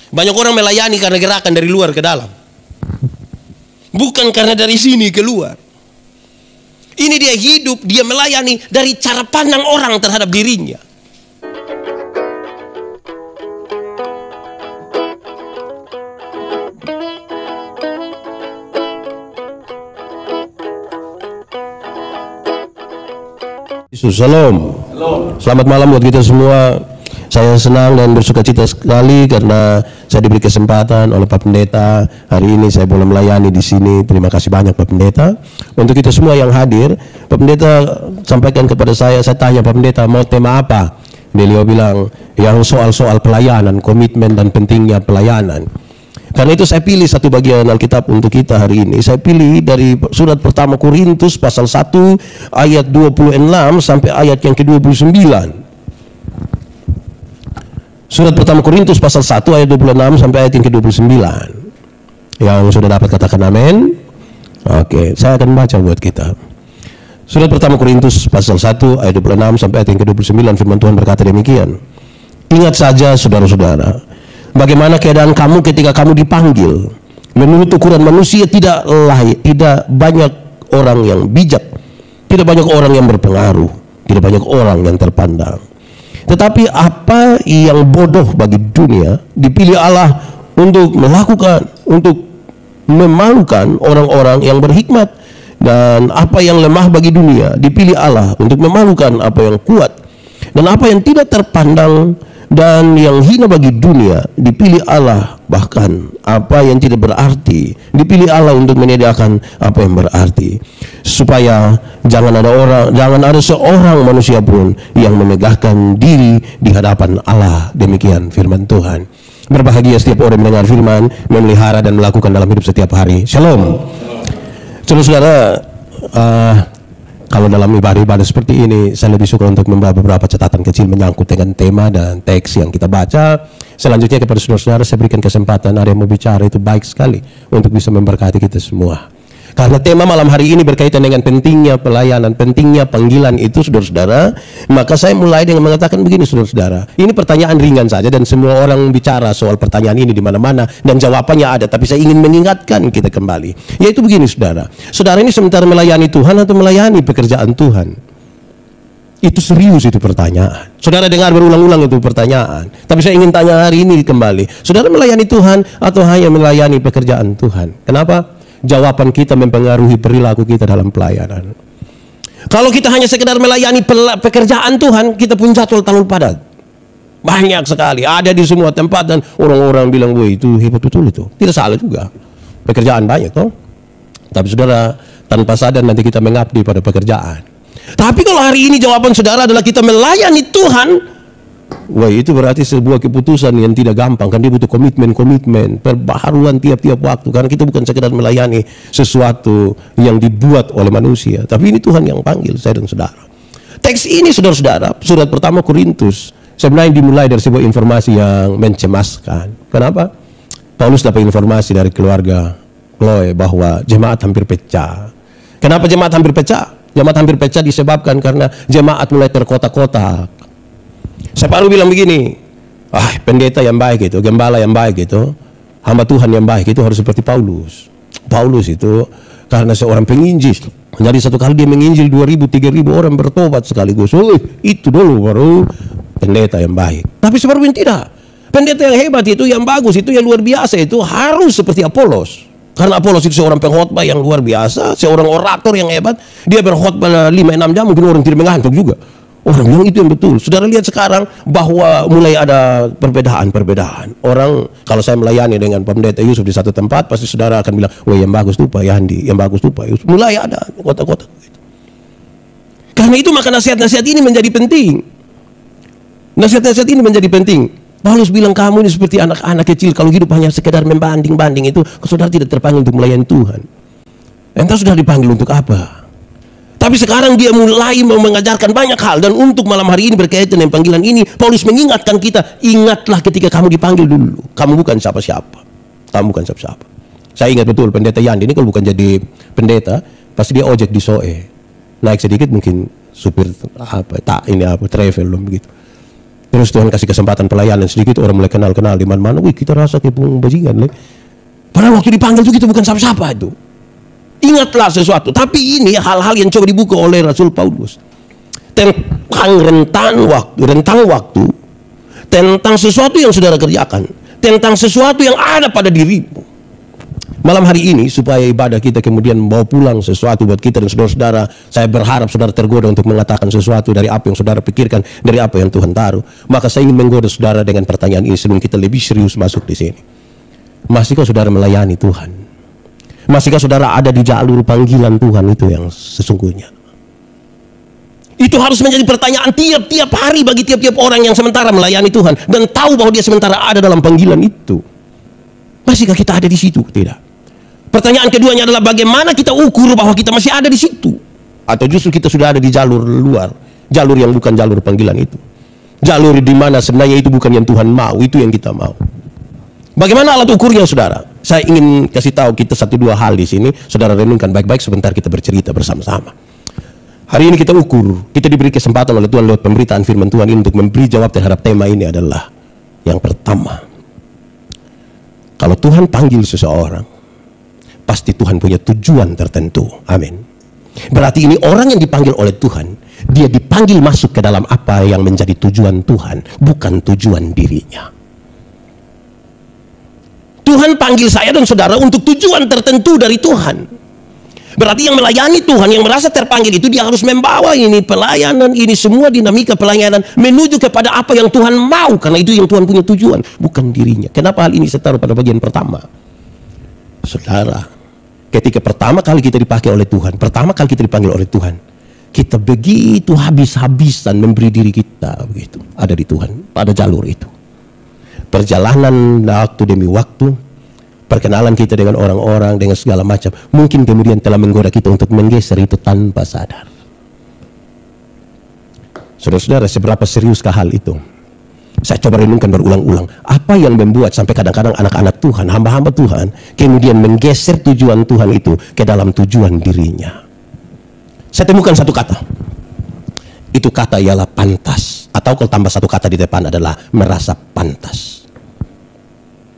Banyak orang melayani karena gerakan dari luar ke dalam, bukan karena dari sini keluar. Ini dia hidup, dia melayani dari cara pandang orang terhadap dirinya. Shalom. Selamat malam buat kita semua. Saya senang dan bersuka cita sekali karena saya diberi kesempatan oleh Pak Pendeta. Hari ini saya boleh melayani di sini. Terima kasih banyak Pak Pendeta. Untuk kita semua yang hadir, Pak Pendeta sampaikan kepada saya tanya Pak Pendeta mau tema apa? Beliau bilang yang soal-soal pelayanan, komitmen dan pentingnya pelayanan. Karena itu saya pilih satu bagian Alkitab untuk kita hari ini. Saya pilih dari surat pertama Korintus pasal 1 ayat 26 sampai ayat yang ke-29. Surat pertama Korintus pasal 1 ayat 26 sampai ayat yang ke-29. Yang sudah dapat katakan amin. Oke, saya akan baca buat kita. Surat pertama Korintus pasal 1 ayat 26 sampai ayat yang ke-29, firman Tuhan berkata demikian. Ingat saja saudara-saudara, bagaimana keadaan kamu ketika kamu dipanggil. Menurut ukuran manusia tidak banyak orang yang bijak, tidak banyak orang yang berpengaruh, tidak banyak orang yang terpandang. Tetapi apa yang bodoh bagi dunia dipilih Allah untuk memalukan orang-orang yang berhikmat, dan apa yang lemah bagi dunia dipilih Allah untuk memalukan apa yang kuat, dan apa yang tidak terpandang dan yang hina bagi dunia dipilih Allah, bahkan apa yang tidak berarti dipilih Allah untuk menyediakan apa yang berarti, supaya jangan ada seorang manusia pun yang memegahkan diri di hadapan Allah. Demikian firman Tuhan. Berbahagia setiap orang mendengar firman, memelihara dan melakukan dalam hidup setiap hari. Shalom. Saudara-saudara, kalau dalam ibadah-ibadah seperti ini, saya lebih suka untuk membawa beberapa catatan kecil menyangkut dengan tema dan teks yang kita baca. Selanjutnya kepada saudara-saudara saya berikan kesempatan, ada yang mau bicara, itu baik sekali untuk bisa memberkati kita semua. Karena tema malam hari ini berkaitan dengan pentingnya pelayanan, pentingnya panggilan itu, saudara-saudara. Maka saya mulai dengan mengatakan begini, saudara-saudara. Ini pertanyaan ringan saja dan semua orang bicara soal pertanyaan ini di mana-mana dan jawabannya ada. Tapi saya ingin mengingatkan kita kembali. Yaitu begini, saudara. Saudara ini sementara melayani Tuhan atau melayani pekerjaan Tuhan? Itu serius, itu pertanyaan. Saudara dengar berulang-ulang itu pertanyaan. Tapi saya ingin tanya hari ini kembali. Saudara melayani Tuhan atau hanya melayani pekerjaan Tuhan? Kenapa? Jawaban kita mempengaruhi perilaku kita dalam pelayanan. Kalau kita hanya sekedar melayani pekerjaan Tuhan, kita pun jadwal terlalu padat. Banyak sekali, ada di semua tempat, dan orang-orang bilang, wah itu hebat betul itu. Tidak salah juga. Pekerjaan banyak toh. Tapi saudara, tanpa sadar nanti kita mengabdi pada pekerjaan. Tapi kalau hari ini jawaban saudara adalah kita melayani Tuhan, wah itu berarti sebuah keputusan yang tidak gampang. Kan dia butuh komitmen, perbaharuan tiap-tiap waktu. Karena kita bukan sekedar melayani sesuatu yang dibuat oleh manusia, tapi ini Tuhan yang panggil saya dan saudara. Teks ini, saudara-saudara, surat pertama Korintus, sebenarnya dimulai dari sebuah informasi yang mencemaskan. Kenapa? Paulus dapat informasi dari keluarga Chloe bahwa jemaat hampir pecah. Kenapa jemaat hampir pecah? Jemaat hampir pecah disebabkan karena jemaat mulai terkotak-kotak. Saya baru bilang begini, pendeta yang baik itu, gembala yang baik itu, hamba Tuhan yang baik itu harus seperti Paulus. Paulus itu karena seorang penginjil, jadi satu kali dia menginjil 2.000, 3.000 orang bertobat sekaligus. Itu dulu baru pendeta yang baik. Tapi sebenarnya tidak. Pendeta yang hebat itu, yang bagus itu, yang luar biasa itu harus seperti Apolos. Karena Apolos itu seorang pengkhotbah yang luar biasa, seorang orator yang hebat. Dia berkhotbah 5-6 jam, mungkin orang tidak mengantuk juga. Orang bilang itu yang betul. Saudara lihat sekarang bahwa mulai ada perbedaan. Orang, kalau saya melayani dengan Pendeta Yusuf di satu tempat, pasti saudara akan bilang, wah yang bagus tuh Pak Yandi, yang bagus tuh Pak Yusuf. Mulai ada kota-kota. Karena itu maka nasihat-nasihat ini menjadi penting. Nasihat-nasihat ini menjadi penting. Paulus bilang, kamu ini seperti anak-anak kecil, kalau hidup hanya sekedar membanding-banding itu, saudara tidak terpanggil untuk melayani Tuhan. Entah sudah dipanggil untuk apa. Tapi sekarang dia mulai mengajarkan banyak hal, dan untuk malam hari ini berkaitan dengan panggilan ini, Paulus mengingatkan kita, ingatlah ketika kamu dipanggil dulu. Kamu bukan siapa-siapa. Kamu bukan siapa-siapa. Saya ingat betul Pendeta Yandi ini kalau bukan jadi pendeta, pasti dia ojek di Soe. Naik sedikit mungkin supir travel begitu. Terus Tuhan kasih kesempatan pelayanan sedikit, orang mulai kenal-kenal di mana-mana. Wih, kita rasa kayak bajingan. Padahal waktu dipanggil itu kita bukan siapa-siapa itu. Ingatlah sesuatu. Tapi ini hal-hal yang coba dibuka oleh Rasul Paulus tentang rentang waktu, tentang sesuatu yang saudara kerjakan, tentang sesuatu yang ada pada dirimu. Malam hari ini, supaya ibadah kita kemudian membawa pulang sesuatu buat kita dan saudara-saudara, saya berharap saudara tergoda untuk mengatakan sesuatu dari apa yang saudara pikirkan, dari apa yang Tuhan taruh. Maka saya ingin menggoda saudara dengan pertanyaan ini sebelum kita lebih serius masuk di sini. Masihkah saudara melayani Tuhan? Masihkah saudara ada di jalur panggilan Tuhan itu yang sesungguhnya? Itu harus menjadi pertanyaan tiap-tiap hari bagi tiap-tiap orang yang sementara melayani Tuhan dan tahu bahwa dia sementara ada dalam panggilan itu. Masihkah kita ada di situ? Tidak. Pertanyaan keduanya adalah bagaimana kita ukur bahwa kita masih ada di situ? Atau justru kita sudah ada di jalur luar, jalur yang bukan jalur panggilan itu. Jalur di mana sebenarnya itu bukan yang Tuhan mau, itu yang kita mau. Bagaimana alat ukurnya, saudara? Saya ingin kasih tahu kita 1-2 hal di sini. Saudara renungkan baik-baik, sebentar kita bercerita bersama-sama. Hari ini kita ukur, kita diberi kesempatan oleh Tuhan lewat pemberitaan firman Tuhan ini untuk memberi jawab terhadap tema ini adalah yang pertama. Kalau Tuhan panggil seseorang, pasti Tuhan punya tujuan tertentu. Amin. Berarti ini orang yang dipanggil oleh Tuhan, dia dipanggil masuk ke dalam apa yang menjadi tujuan Tuhan, bukan tujuan dirinya. Tuhan panggil saya dan saudara untuk tujuan tertentu dari Tuhan. Berarti yang melayani Tuhan, yang merasa terpanggil itu, dia harus membawa ini pelayanan, ini semua dinamika pelayanan menuju kepada apa yang Tuhan mau, karena itu yang Tuhan punya tujuan, bukan dirinya. Kenapa hal ini saya taruh pada bagian pertama? Saudara, ketika pertama kali kita dipakai oleh Tuhan, pertama kali kita dipanggil oleh Tuhan, kita begitu habis-habisan memberi diri kita, begitu ada di Tuhan, pada jalur itu. Perjalanan waktu demi waktu, perkenalan kita dengan orang-orang, dengan segala macam, mungkin kemudian telah menggoda kita untuk menggeser itu tanpa sadar. Saudara-saudara, seberapa seriuskah hal itu? Saya coba renungkan berulang-ulang. Apa yang membuat sampai kadang-kadang anak-anak Tuhan, hamba-hamba Tuhan, kemudian menggeser tujuan Tuhan itu ke dalam tujuan dirinya? Saya temukan satu kata. Itu kata ialah pantas. Atau kalau tambah satu kata di depan adalah merasa pantas.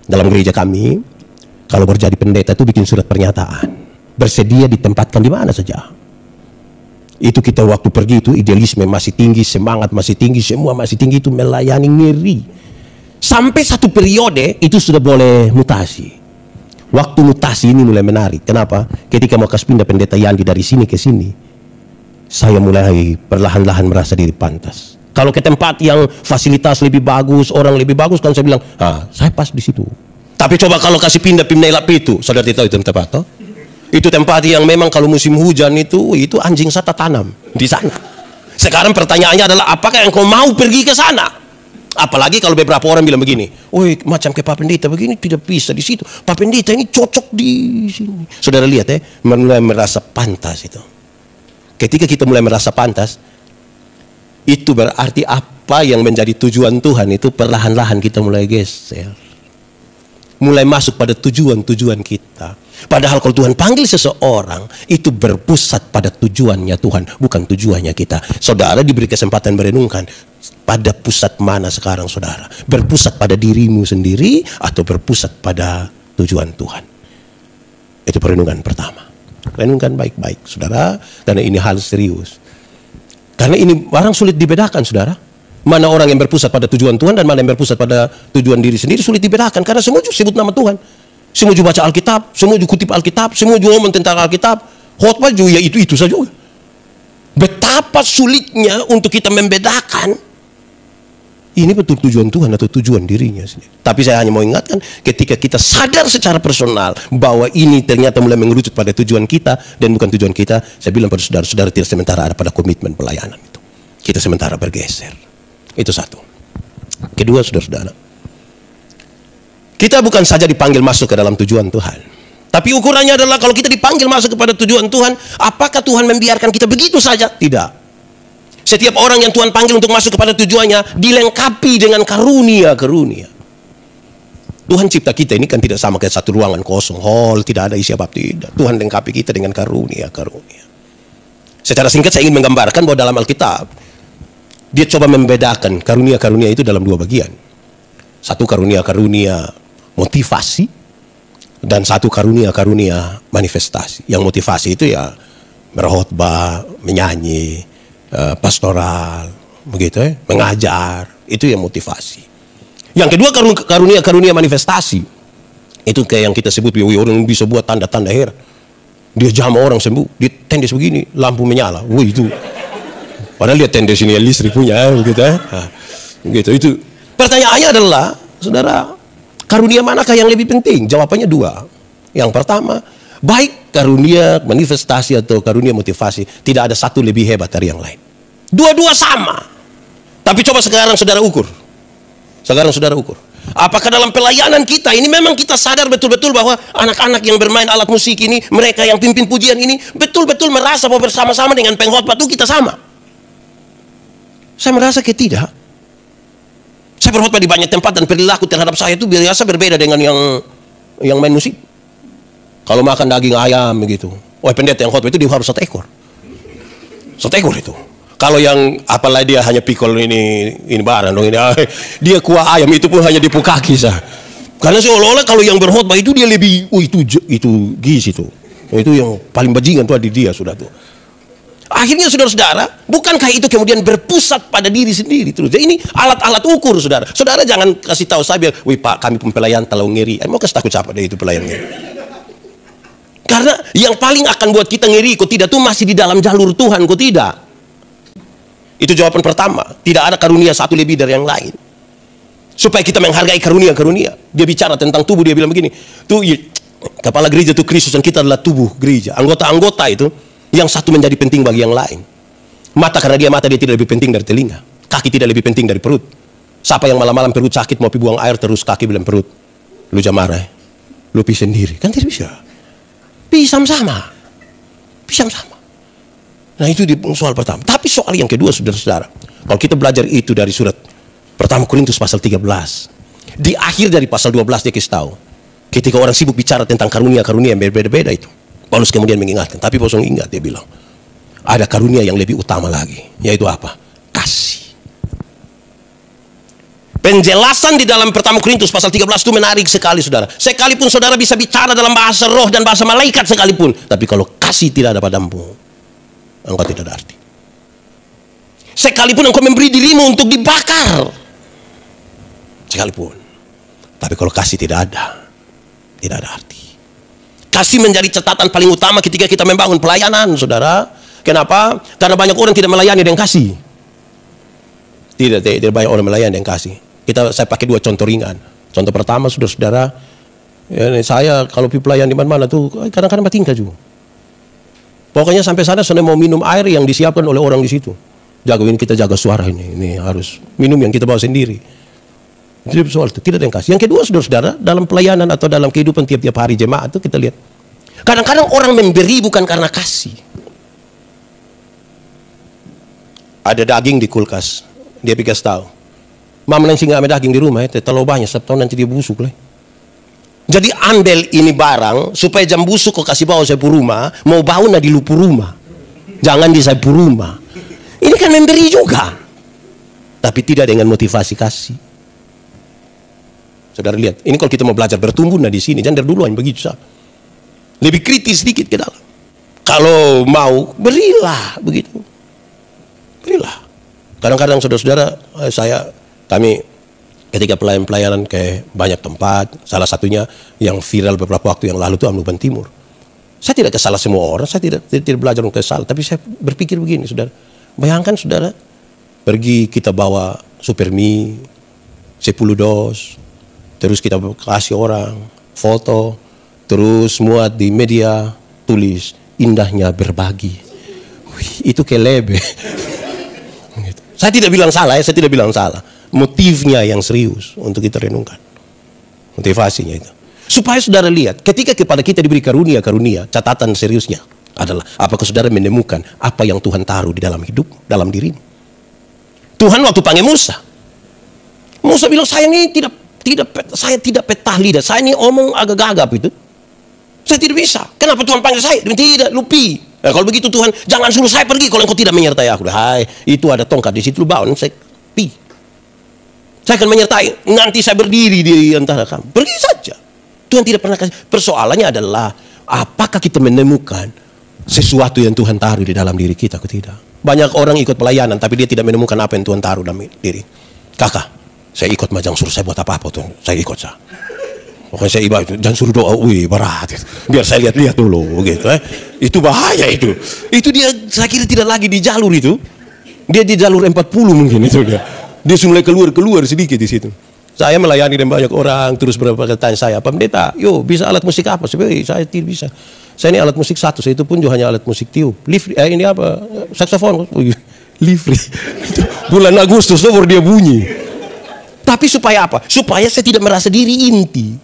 Dalam gereja kami, kalau berjadi pendeta itu bikin surat pernyataan. Bersedia ditempatkan di mana saja. Itu kita waktu pergi itu idealisme masih tinggi, semangat masih tinggi, semua masih tinggi, itu melayani ngeri. Sampai satu periode itu sudah boleh mutasi. Waktu mutasi ini mulai menarik. Kenapa? Ketika mau kasih pindah pendeta Yandi dari sini ke sini, saya mulai perlahan-lahan merasa diri pantas. Kalau ke tempat yang fasilitas lebih bagus, orang lebih bagus, kan saya bilang, saya pas di situ. Tapi coba kalau kasih pindah Pimnelap itu, saudara tahu itu tempat toh? Itu tempat yang memang kalau musim hujan itu anjing sata tanam di sana. Sekarang pertanyaannya adalah apakah yang kau mau pergi ke sana? Apalagi kalau beberapa orang bilang begini, woi macam ke Pak Pendeta begini tidak bisa di situ. Pak Pendeta ini cocok di sini. Saudara lihat mulai merasa pantas itu. Ketika kita mulai merasa pantas, itu berarti apa yang menjadi tujuan Tuhan itu perlahan-lahan kita mulai geser. Mulai masuk pada tujuan-tujuan kita. Padahal kalau Tuhan panggil seseorang, itu berpusat pada tujuannya Tuhan, bukan tujuannya kita. Saudara diberi kesempatan merenungkan, pada pusat mana sekarang saudara? Berpusat pada dirimu sendiri atau berpusat pada tujuan Tuhan? Itu perenungan pertama. Renungkan baik-baik saudara, karena ini hal serius. Karena ini barang sulit dibedakan saudara. Mana orang yang berpusat pada tujuan Tuhan dan mana yang berpusat pada tujuan diri sendiri sulit dibedakan. Karena semua juga sebut nama Tuhan. Semua juga baca Alkitab, semua juga kutip Alkitab, semua juga ngomong tentang Alkitab. Khotbah juga ya itu saja juga. Betapa sulitnya untuk kita membedakan ini betul tujuan Tuhan atau tujuan dirinya sendiri. Tapi saya hanya mau ingatkan, ketika kita sadar secara personal bahwa ini ternyata mulai mengerucut pada tujuan kita dan bukan tujuan kita, saya bilang pada saudara-saudara tidak sementara ada pada komitmen pelayanan itu. Kita sementara bergeser. Itu satu. Kedua, saudara-saudara, kita bukan saja dipanggil masuk ke dalam tujuan Tuhan, tapi ukurannya adalah kalau kita dipanggil masuk kepada tujuan Tuhan, apakah Tuhan membiarkan kita begitu saja? Tidak. Setiap orang yang Tuhan panggil untuk masuk kepada tujuannya dilengkapi dengan karunia-karunia. Tuhan cipta kita ini kan tidak sama kayak satu ruangan kosong, hall, tidak ada isi apa, tidak. Tuhan lengkapi kita dengan karunia-karunia. Secara singkat saya ingin menggambarkan bahwa dalam Alkitab, dia coba membedakan karunia-karunia itu dalam dua bagian. Satu karunia-karunia motivasi, dan satu karunia-karunia manifestasi. Yang motivasi itu ya berkhotbah, menyanyi, pastoral, begitu ya, mengajar, itu yang motivasi. Yang kedua karunia-karunia manifestasi, itu kayak yang kita sebut, orang bisa buat tanda-tanda heran. Dia jamah orang sembuh, dia tendes begini, lampu menyala, itu. Padahal dia tendes ini listrik punya, begitu ya. Begitu itu. Pertanyaannya adalah, saudara, karunia manakah yang lebih penting? Jawabannya dua. Yang pertama, baik karunia manifestasi atau karunia motivasi, tidak ada satu lebih hebat dari yang lain. Dua-dua sama. Tapi coba sekarang saudara ukur. Apakah dalam pelayanan kita ini memang kita sadar betul-betul bahwa anak-anak yang bermain alat musik ini, mereka yang pimpin pujian ini, betul-betul merasa bahwa bersama-sama dengan pengkhotbah itu kita sama? Saya merasa tidak. Saya berkhotbah di banyak tempat dan perilaku terhadap saya itu biasa berbeda dengan yang main musik. Kalau makan daging ayam begitu, pendeta yang khotbah itu dia harus 1 ekor. 1 ekor itu. Kalau yang apalagi dia hanya pikul ini barang dong ini, dia kuah ayam itu pun hanya dipu kaki sah. Karena seolah-olah kalau yang berkhotbah itu dia lebih, itu gizi itu. Itu yang paling bajingan tuh di dia sudah tuh. Akhirnya saudara-saudara, bukankah itu kemudian berpusat pada diri sendiri terus? Jadi ini alat-alat ukur, saudara. Saudara jangan kasih tahu saya, wih Pak, kami pelayan terlalu ngeri. Mau kasih takut siapa deh itu pelayan ngeri? Karena yang paling akan buat kita ngeri, kok tidak tuh masih di dalam jalur Tuhan, kok tidak? Itu jawaban pertama. Tidak ada karunia satu lebih dari yang lain. Supaya kita menghargai karunia-karunia. Dia bicara tentang tubuh, dia bilang begini, tuh kepala gereja itu Kristus dan kita adalah tubuh gereja. Anggota-anggota itu, yang satu menjadi penting bagi yang lain. Mata, karena dia mata, dia tidak lebih penting dari telinga. Kaki tidak lebih penting dari perut. Siapa yang malam-malam perut sakit mau pi buang air terus kaki bilang perut, lu jangan marah, lu pi sendiri, kan tidak bisa. Pi sama-sama. Nah itu di soal pertama. Tapi soal yang kedua, saudara-saudara, kalau kita belajar itu dari surat pertama Korintus pasal 13, di akhir dari pasal 12 dia kasih tahu, ketika orang sibuk bicara tentang karunia-karunia yang berbeda-beda itu, Paulus kemudian mengingatkan, tapi Paulus ingat, dia bilang, ada karunia yang lebih utama lagi, yaitu apa? Kasih. Penjelasan di dalam pertama Korintus pasal 13 itu menarik sekali, saudara. Sekalipun saudara bisa bicara dalam bahasa roh dan bahasa malaikat sekalipun, tapi kalau kasih tidak ada padamu, engkau tidak ada arti. Sekalipun engkau memberi dirimu untuk dibakar, sekalipun, tapi kalau kasih tidak ada arti. Kasih menjadi catatan paling utama ketika kita membangun pelayanan, saudara. Kenapa? Karena banyak orang tidak melayani dengan kasih. Tidak banyak orang melayani dengan kasih. Saya pakai 2 contoh ringan. Contoh pertama, saudara-saudara, ya, saya kalau pelayan di mana-mana tuh kadang-kadang tingkah juga. Pokoknya sampai sana saya mau minum air yang disiapkan oleh orang di situ. Kita jaga suara ini harus minum yang kita bawa sendiri. Itu soal itu, tidak ada yang kasih. Yang kedua, saudara-saudara, dalam pelayanan atau dalam kehidupan tiap-tiap hari jemaat itu kita lihat, kadang-kadang orang memberi bukan karena kasih. Ada daging di kulkas, dia pikir tahu, Mam nanti nggak ada daging di rumah, terlalu banyak, setiap tahun nanti dia busuk lah. Jadi ambil ini barang supaya jam busuk kau kasih bawa saya pu rumah, mau bau na di lupu rumah, jangan di saya pu rumah. Ini kan memberi juga, tapi tidak dengan motivasi kasih. Saudara lihat, ini kalau kita mau belajar bertumbuh di sini, jangan dari duluan begitu sah. Lebih kritis sedikit ke dalam. Kalau mau berilah begitu, berilah. Kadang-kadang saudara-saudara, kami ketika pelayanan ke banyak tempat, salah satunya yang viral beberapa waktu yang lalu itu Amnuban Timur. Saya tidak kesalah semua orang, saya tidak belajar untuk kesal, tapi saya berpikir begini, saudara. Bayangkan saudara, pergi kita bawa super mie, 10 dos, terus kita kasih orang foto, terus muat di media, tulis indahnya berbagi. Itu kelebe. Saya tidak bilang salah, saya tidak bilang salah. Motifnya yang serius untuk kita renungkan. Motivasinya itu. Supaya saudara lihat, ketika kepada kita diberi karunia-karunia, catatan seriusnya adalah apakah saudara menemukan apa yang Tuhan taruh di dalam hidup, dalam dirimu. Tuhan waktu panggil Musa bilang, saya tidak petah lidah, saya ini omong agak gagap itu. Saya tidak bisa. Kenapa Tuhan panggil saya? Tidak, lupi. Nah, kalau begitu Tuhan, jangan suruh saya pergi kalau engkau tidak menyertai aku. Hai, itu ada tongkat di situ, bawa saya pergi. Saya akan menyertai, nanti saya berdiri di antara kamu. Pergi saja. Tuhan tidak pernah kasih. Persoalannya adalah, apakah kita menemukan sesuatu yang Tuhan taruh di dalam diri kita atau tidak? Banyak orang ikut pelayanan, tapi dia tidak menemukan apa yang Tuhan taruh dalam diri. Kakak, saya ikut majang suruh saya buat apa-apa Tuhan. Saya ikut saya. Pokoknya saya ibadah, jangan suruh doa, wih berat. Biar saya lihat-lihat dulu, gitu. Itu bahaya itu. Itu dia, saya kira tidak lagi di jalur itu. Dia di jalur 40 mungkin itu dia. Dia mulai keluar sedikit di situ. Saya melayani dan banyak orang, terus beberapa kali tanya saya, Pak Pendeta, yo bisa alat musik apa? Saya tidak bisa. Saya ini alat musik satu, saya itu pun juga hanya alat musik tiup. Ini apa? Saksofon. Livery. Bulan Agustus baru dia bunyi. Tapi supaya apa? Supaya saya tidak merasa diri inti.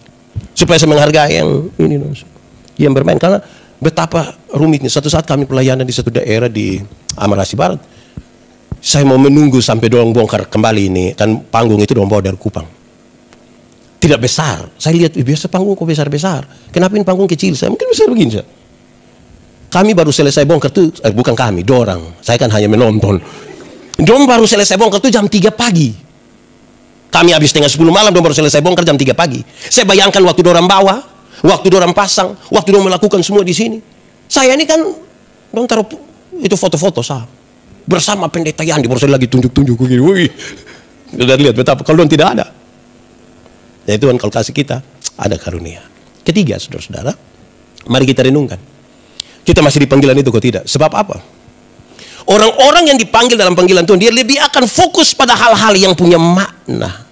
Supaya saya menghargai yang bermain. Karena betapa rumitnya. Satu saat kami pelayanan di satu daerah di Amarasi Barat. Saya mau menunggu sampai dorong bongkar kembali ini. Kan panggung itu dorong bawa dari Kupang. Tidak besar. Saya lihat, biasa panggung kok besar-besar. Kenapa ini panggung kecil? Saya mungkin besar begini. Kami baru selesai bongkar tuh, bukan kami, dorang. Saya kan hanya menonton. Dorang baru selesai bongkar tuh jam 3 pagi. Kami habis setengah 10 malam, dorang baru selesai bongkar jam 3 pagi. Saya bayangkan waktu dorang bawa, waktu dorang pasang, waktu dorang melakukan semua di sini. Saya ini kan, dorang taruh itu foto-foto saya. Bersama Pendeta Yandi, baru saya lagi tunjuk-tunjuk begini. Wih, udah lihat betapa kalau dorang tidak ada. Ya Tuhan kalau kasih kita, ada karunia. Ketiga, saudara-saudara, mari kita renungkan. Kita masih di panggilan itu kok tidak? Sebab apa? Orang-orang yang dipanggil dalam panggilan Tuhan, dia lebih akan fokus pada hal-hal yang punya makna.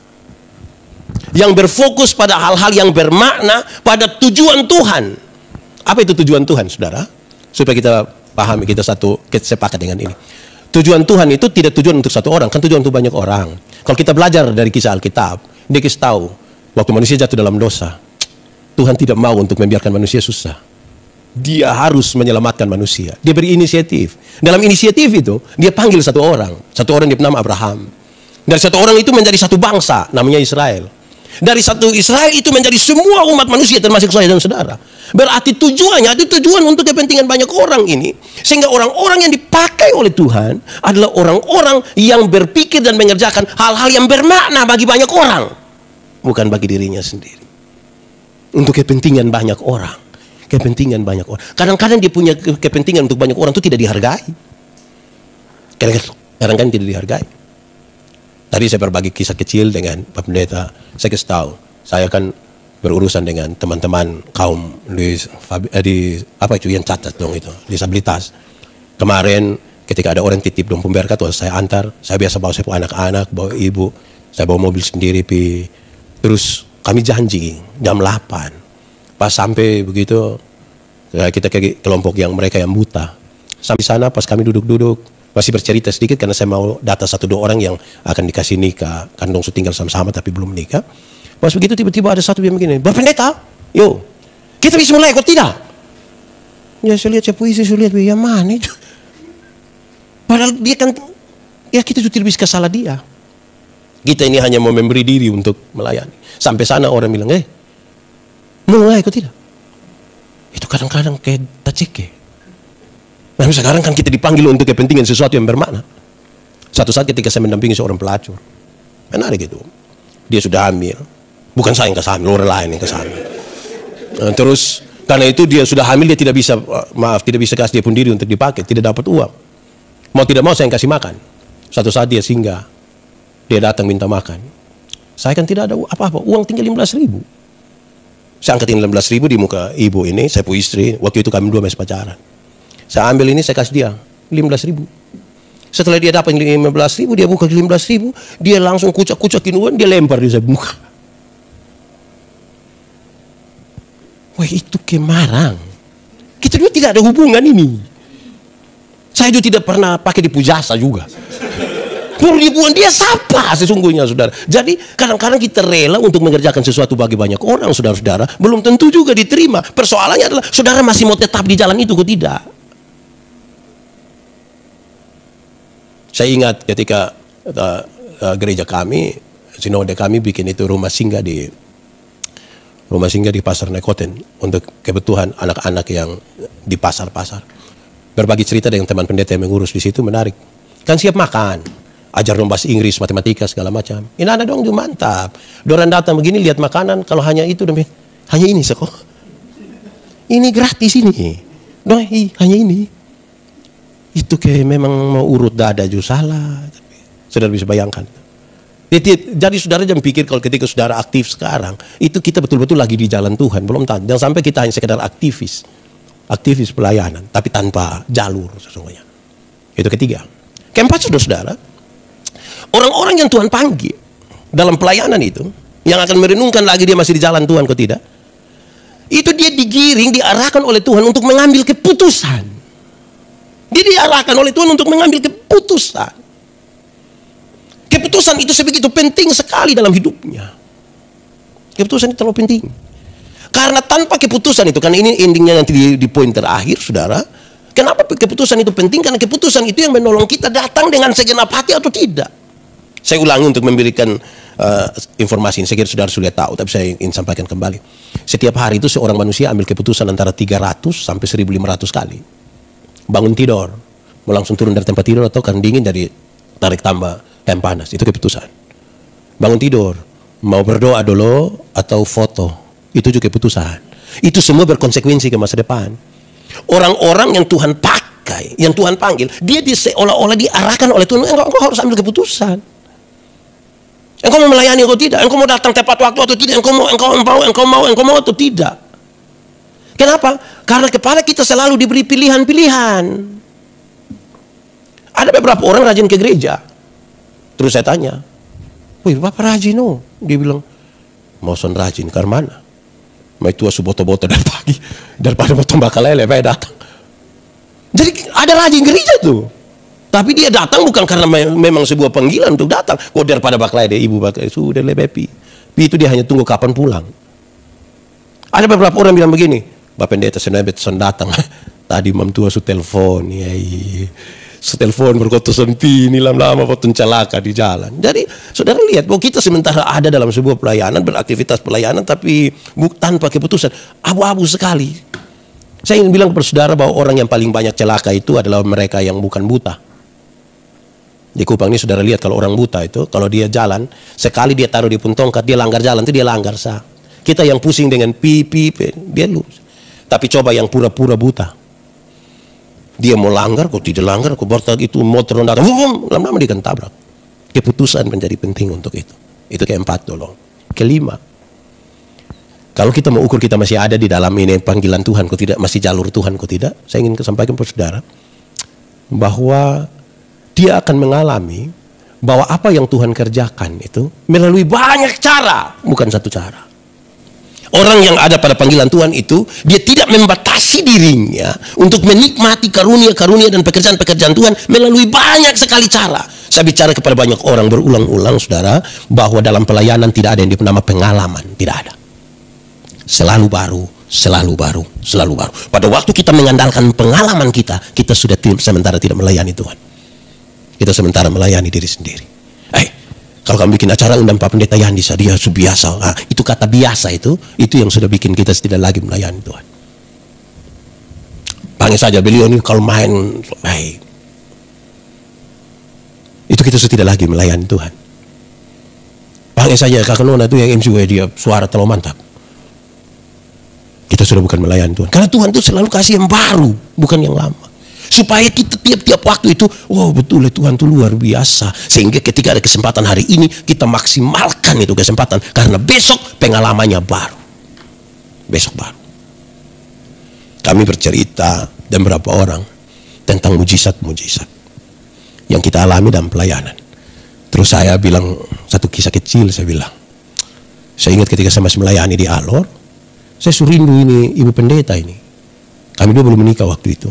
Yang berfokus pada hal-hal yang bermakna, pada tujuan Tuhan. Apa itu tujuan Tuhan, saudara? Supaya kita pahami, kita sepakat dengan ini. Tujuan Tuhan itu tidak tujuan untuk satu orang, kan tujuan untuk banyak orang. Kalau kita belajar dari kisah Alkitab, dia kasih tahu, waktu manusia jatuh dalam dosa, Tuhan tidak mau untuk membiarkan manusia susah. Dia harus menyelamatkan manusia. Dia berinisiatif. Dalam inisiatif itu, dia panggil satu orang. Satu orang dia bernama Abraham. Dari satu orang itu menjadi satu bangsa, namanya Israel. Dari satu Israel itu menjadi semua umat manusia, termasuk saya dan saudara. Berarti tujuannya, itu tujuan untuk kepentingan banyak orang ini. Sehingga orang-orang yang dipakai oleh Tuhan adalah orang-orang yang berpikir dan mengerjakan hal-hal yang bermakna bagi banyak orang. Bukan bagi dirinya sendiri. Untuk kepentingan banyak orang. Kepentingan banyak orang. Kadang-kadang dia punya kepentingan untuk banyak orang itu tidak dihargai. Kadang-kadang tidak dihargai. Tadi saya berbagi kisah kecil dengan Pak Pendeta. Saya kasih tahu, saya kan berurusan dengan teman-teman kaum yang cacat dong itu, disabilitas. Kemarin ketika ada orang titip dong pemberkat, saya antar. Saya biasa bawa saya anak-anak, bawa ibu. Saya bawa mobil sendiri, terus kami janji jam 8. Pas sampai begitu, kita ke kelompok yang mereka yang buta. Sampai sana pas kami duduk-duduk, masih bercerita sedikit karena saya mau data 1-2 orang yang akan dikasih nikah. Kan dong tinggal sama-sama tapi belum nikah. Pas begitu tiba-tiba ada satu yang begini, Bapak Pendeta, yuk, kita bisa mulai kok tidak? Ya saya lihat, saya puisi, saya lihat, ya mana itu? Padahal dia kan, ya kita juga tidak bisa salah dia. Kita ini hanya mau memberi diri untuk melayani. Sampai sana orang bilang, mulai kok tidak? Itu kadang-kadang kayak taceke. Nah sekarang kan kita dipanggil untuk kepentingan sesuatu yang bermakna. Satu saat ketika saya mendampingi seorang pelacur, menarik gitu. Dia sudah hamil. Bukan saya yang kasih hamil, orang lain yang kasih hamil. Terus karena itu dia sudah hamil, dia tidak bisa, tidak bisa kasih dia pun diri untuk dipakai, tidak dapat uang. Mau tidak mau saya yang kasih makan. Satu saat dia singgah, dia datang minta makan. Saya kan tidak ada apa-apa, uang tinggal 15.000. Saya angkatin 15.000 di muka ibu ini, saya punya istri. Waktu itu kami 2 masih pacaran. Saya ambil ini, saya kasih dia 15.000. Setelah dia dapat 15.000, dia buka 15.000, dia langsung kucak-kucakin uang, dia lempar di saya muka. Wah itu kemarang. Kita juga tidak ada hubungan ini. Saya juga tidak pernah pakai di pujasa juga. Baru dibuang dia siapa sesungguhnya saudara. Jadi kadang-kadang kita rela untuk mengerjakan sesuatu bagi banyak orang saudara-saudara. Belum tentu juga diterima. Persoalannya adalah saudara masih mau tetap di jalan itu atau tidak. Saya ingat ketika gereja kami, sinode kami bikin itu rumah singgah di Pasar Nekoten untuk kebutuhan anak-anak yang di pasar-pasar. berbagi cerita dengan teman pendeta yang mengurus di situ, menarik. Kan siap makan, ajar dong bahasa Inggris, matematika segala macam. Ini ada dong mantap. Dorang datang begini lihat makanan, kalau hanya itu hanya ini sekolah. Ini gratis ini. Dong, hanya ini. Itu kayak memang mau urut dada juga salah. Saudara bisa bayangkan. Jadi saudara jangan pikir kalau ketika saudara aktif sekarang, itu kita betul-betul lagi di jalan Tuhan. Belum tahu. Jangan sampai kita hanya sekedar aktivis pelayanan, tapi tanpa jalur sesungguhnya. Itu ketiga. Keempat, saudara-saudara, orang-orang yang Tuhan panggil dalam pelayanan itu, yang akan merenungkan lagi dia masih di jalan Tuhan atau tidak, itu dia digiring, diarahkan oleh Tuhan untuk mengambil keputusan. Dia diarahkan oleh Tuhan untuk mengambil keputusan. Keputusan itu sebegitu penting sekali dalam hidupnya. Keputusan itu terlalu penting. Karena tanpa keputusan itu, karena ini endingnya nanti di poin terakhir, saudara. Kenapa keputusan itu penting? Karena keputusan itu yang menolong kita datang dengan segenap hati atau tidak. Saya ulangi untuk memberikan informasi ini. Saya kira saudara sudah tahu, tapi saya ingin sampaikan kembali. Setiap hari itu seorang manusia ambil keputusan antara 300 sampai 1.500 kali. Bangun tidur, mau langsung turun dari tempat tidur atau kan dingin dari tarik tambah yang panas, itu keputusan. Bangun tidur, mau berdoa dulu atau foto, itu juga keputusan. Itu semua berkonsekuensi ke masa depan. Orang-orang yang Tuhan pakai, yang Tuhan panggil, dia seolah-olah diarahkan oleh Tuhan. Engkau harus ambil keputusan. Engkau mau melayani atau tidak? Engkau mau datang tepat waktu atau tidak? Engkau mau atau tidak? Kenapa? Karena kepala kita selalu diberi pilihan-pilihan. Ada beberapa orang rajin ke gereja. Terus saya tanya, wih bapak rajin oh? Dia bilang, mau son rajin ke mana? Mau tua suboto-boto dari pagi, daripada mau tembak lele, saya datang. Jadi ada rajin gereja tuh. Tapi dia datang bukan karena memang sebuah panggilan untuk datang. Kok daripada baklai dia ibu baklai sudah lebepi. Itu dia hanya tunggu kapan pulang. Ada beberapa orang bilang begini, Bapak Pendeta senebet son datang. Tadi mam tua su telepon, su telepon berkata sempi ini lama-lama potong celaka di jalan. Jadi saudara lihat bahwa kita sementara ada dalam sebuah pelayanan, beraktivitas pelayanan, tapi tanpa keputusan, abu-abu sekali. Saya ingin bilang kepada saudara bahwa orang yang paling banyak celaka itu adalah mereka yang bukan buta. Di Kupang ini saudara lihat kalau orang buta itu, kalau dia jalan, sekali dia taruh di pun tongkat, dia langgar jalan, itu dia langgar sah. Kita yang pusing dengan pipi, dia lulus. Tapi coba yang pura-pura buta. Dia mau langgar, kok tidak langgar, kok bertak itu motor datang, lama-lama dia akan tabrak. Keputusan menjadi penting untuk itu. Itu keempat dulu. Kelima, kalau kita mau ukur kita masih ada di dalam ini panggilan Tuhan, kok tidak, masih jalur Tuhan, kok tidak, saya ingin sampaikan kepada saudara bahwa dia akan mengalami bahwa apa yang Tuhan kerjakan itu melalui banyak cara, bukan satu cara. Orang yang ada pada panggilan Tuhan itu, dia tidak membatasi dirinya untuk menikmati karunia-karunia dan pekerjaan-pekerjaan Tuhan melalui banyak sekali cara. Saya bicara kepada banyak orang berulang-ulang, saudara, bahwa dalam pelayanan tidak ada yang bernama pengalaman, tidak ada. Selalu baru, selalu baru, selalu baru. Pada waktu kita mengandalkan pengalaman kita sudah sementara tidak melayani Tuhan. Kita sementara melayani diri sendiri. Kalau kamu bikin acara undang Pak Pendeta Yandi, dia biasa. Nah, itu kata biasa itu yang sudah bikin kita tidak lagi melayani Tuhan. Panggil saja beliau ini kalau main, itu kita sudah tidak lagi melayani Tuhan. Panggil saja Kakak Nona itu yang MC dia suara terlalu mantap. Kita sudah bukan melayani Tuhan. Karena Tuhan itu selalu kasih yang baru, bukan yang lama. Supaya kita tiap-tiap waktu itu, betul Tuhan itu luar biasa. Sehingga ketika ada kesempatan hari ini, kita maksimalkan itu kesempatan. Karena besok pengalamannya baru. Besok baru. Kami bercerita dan beberapa orang tentang mujizat-mujizat yang kita alami dalam pelayanan. Terus saya bilang, satu kisah kecil saya bilang. Saya ingat ketika saya masih melayani di Alor, saya suruh rindu ini ibu pendeta ini. Kami dua belum menikah waktu itu.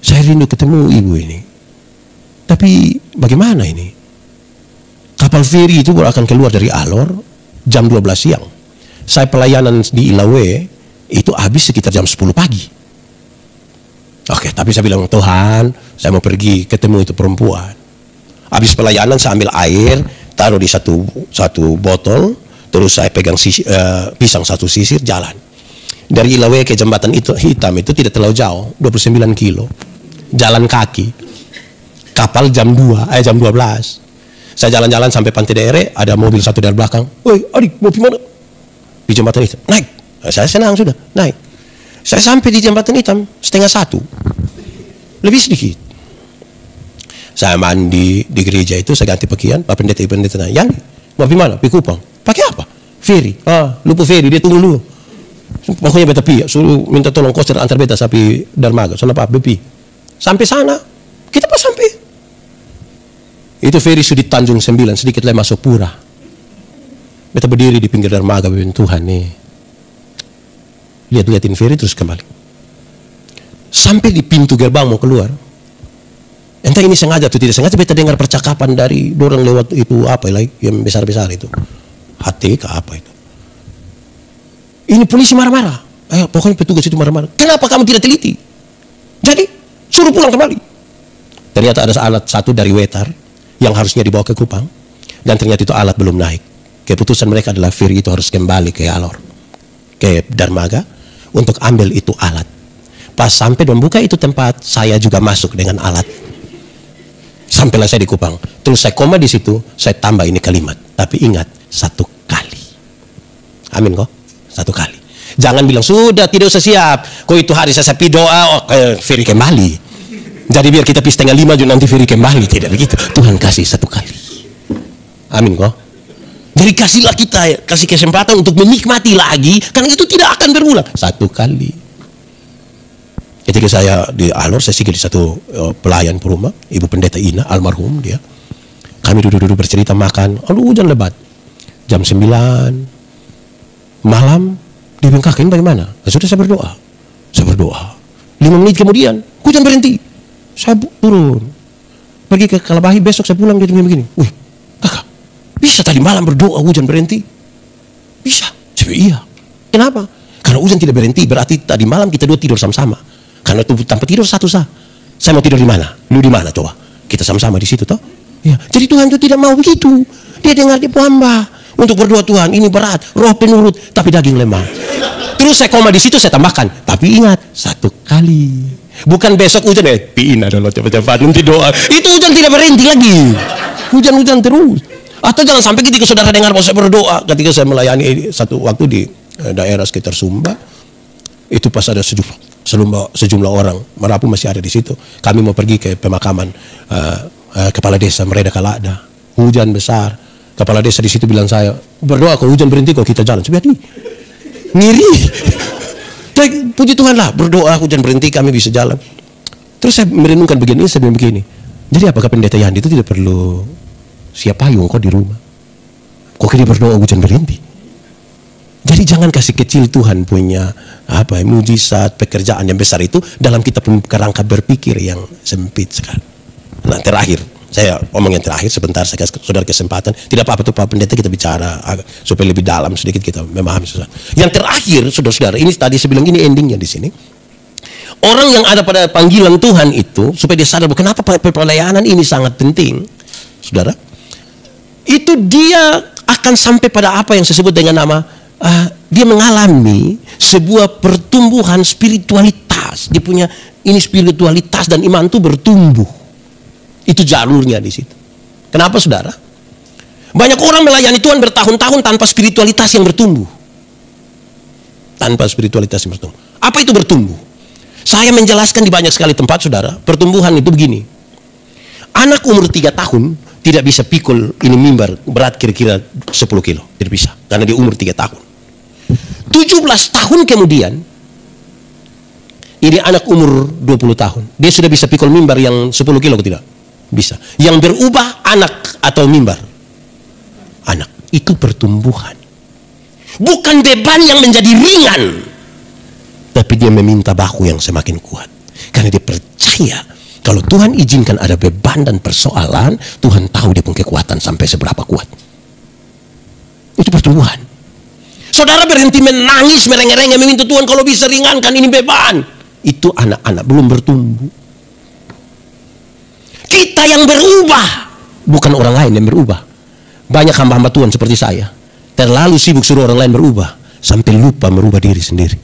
Saya rindu ketemu ibu ini. Tapi bagaimana ini? Kapal feri itu baru akan keluar dari Alor jam 12 siang. Saya pelayanan di Ilawe itu habis sekitar jam 10 pagi. Oke, tapi saya bilang, Tuhan, saya mau pergi ketemu itu perempuan. Habis pelayanan saya ambil air, taruh di satu botol, terus saya pegang pisang satu sisir, jalan. Dari Ilawe ke jembatan itu hitam itu tidak terlalu jauh, 29 kilo. jalan kaki. Kapal jam 12. Saya jalan-jalan sampai Pantai Daerah, ada mobil satu dari belakang. Woi, adik, mau gimana? Di jembatan hitam. Naik. Saya senang sudah, naik. Saya sampai di jembatan hitam 12:30. Lebih sedikit. Saya mandi di gereja itu, saya ganti pakaian. Pak pendeta nanya, "Yang mau gimana? Pergi Kupang. Pakai apa?" Ferry. Lupa ferry, dia tunggu dulu. Pokoknya beta pi, suruh minta tolong koster antar beta sampai dermaga. Soalnya Pak bepi. Sampai sana, kita pas sampai. Itu ferry sudah di Tanjung 9, sedikit lagi masuk Pura. Beta berdiri di pinggir dermaga, Tuhan nih. Lihat-liatin ferry terus kembali. Sampai di pintu gerbang mau keluar. Entah ini sengaja atau tidak sengaja, beta dengar percakapan dari orang lewat itu apa lagi yang besar-besar itu. HTK apa itu? Ini polisi marah-marah. Pokoknya petugas itu marah-marah. Kenapa kamu tidak teliti? Jadi suruh pulang kembali. Ternyata ada alat satu dari Wetar yang harusnya dibawa ke Kupang, dan ternyata itu alat belum naik. Keputusan mereka adalah ferry itu harus kembali ke Alor, ke dermaga untuk ambil itu alat. Pas sampai dan buka itu tempat, saya juga masuk dengan alat. Sampailah saya di Kupang. Terus saya koma di situ, saya tambah ini kalimat. Tapi ingat, 1 kali. Amin kok? 1 kali. Jangan bilang, sudah tidak usah siap. Kok itu hari saya sepi doa, ferry kembali. Jadi biar kita pis 4:30 juga nanti ferry kembali. Tidak begitu. Tuhan kasih 1 kali. Amin kok? Jadi kasihlah kita, kasih kesempatan untuk menikmati lagi. Karena itu tidak akan berulang. 1 kali. Ketika saya di Alor, saya singgah di satu pelayan rumah, Ibu Pendeta Ina, almarhum dia. Kami duduk-duduk bercerita makan. Aduh, hujan lebat. Jam 9 malam, dia bilang, "Kak, ini bagaimana?" Sudah, saya berdoa. 5 menit kemudian, hujan berhenti. Saya turun. Pergi ke Kalabahi, besok saya pulang jadi begini. Wih, kakak, bisa tadi malam berdoa hujan berhenti? Bisa. Saya bilang, iya. Kenapa? Karena hujan tidak berhenti, berarti tadi malam kita dua tidur sama-sama. Karena itu tanpa tidur satu sah. Saya mau tidur di mana? Lu di mana coba? Kita sama-sama di situ toh? Ya. Jadi Tuhan itu tidak mau begitu. Dia dengar di hamba. Untuk berdoa, Tuhan ini berat, roh penurut, tapi daging lemah. Terus saya koma di situ, saya tambahkan, tapi ingat 1 kali. Bukan besok hujan, piin adalah cepat-cepat nanti doa. Itu hujan tidak berhenti lagi. Hujan-hujan terus. Atau jangan sampai ketika saudara dengar bahwa saya berdoa, ketika saya melayani satu waktu di daerah sekitar Sumba, itu pas ada sejumlah orang, Merapu masih ada di situ. Kami mau pergi ke pemakaman kepala desa Mereda Kalada. Hujan besar. Kepala desa di situ bilang saya, berdoa kalau hujan berhenti kok kita jalan. Sebenarnya ngiri. Puji Tuhan lah, berdoa hujan berhenti kami bisa jalan. Terus saya merenungkan begini, saya bilang begini. Jadi apakah pendeta Yandi itu tidak perlu siap payung kok di rumah? Kok dia berdoa hujan berhenti? Jadi jangan kasih kecil Tuhan punya mujizat pekerjaan yang besar itu dalam kita punya kerangka berpikir yang sempit sekali. Nah, terakhir, saya omong yang terakhir sebentar, saya kasih saudara kesempatan. Tidak apa-apa tuh Pak Pendeta, kita bicara supaya lebih dalam sedikit kita memahami saudara. Yang terakhir, saudara-saudara, ini tadi saya bilang ini endingnya di sini. Orang yang ada pada panggilan Tuhan itu supaya dia sadar kenapa pelayanan ini sangat penting, saudara. Itu dia akan sampai pada apa yang saya sebut dengan nama dia mengalami sebuah pertumbuhan spiritualitas. Dia punya ini spiritualitas dan iman itu bertumbuh. Itu jalurnya di situ. Kenapa saudara? Banyak orang melayani Tuhan bertahun-tahun tanpa spiritualitas yang bertumbuh. Tanpa spiritualitas yang bertumbuh. Apa itu bertumbuh? Saya menjelaskan di banyak sekali tempat saudara. Pertumbuhan itu begini. Anak umur 3 tahun tidak bisa pikul ini mimbar berat kira-kira 10 kilo. Tidak bisa. Karena dia umur 3 tahun. 17 tahun kemudian ini anak umur 20 tahun. Dia sudah bisa pikul mimbar yang 10 kilo atau tidak? Bisa. Yang berubah anak atau mimbar? Anak. Itu pertumbuhan. Bukan beban yang menjadi ringan. Tapi dia meminta bahu yang semakin kuat. Karena dia percaya kalau Tuhan izinkan ada beban dan persoalan, Tuhan tahu dia punya kekuatan sampai seberapa kuat. Itu pertumbuhan. Saudara berhenti menangis, merengek-rengek, meminta Tuhan kalau bisa ringankan ini beban. Itu anak-anak belum bertumbuh. Kita yang berubah, bukan orang lain yang berubah. Banyak hamba-hamba Tuhan seperti saya, terlalu sibuk suruh orang lain berubah, sampai lupa merubah diri sendiri.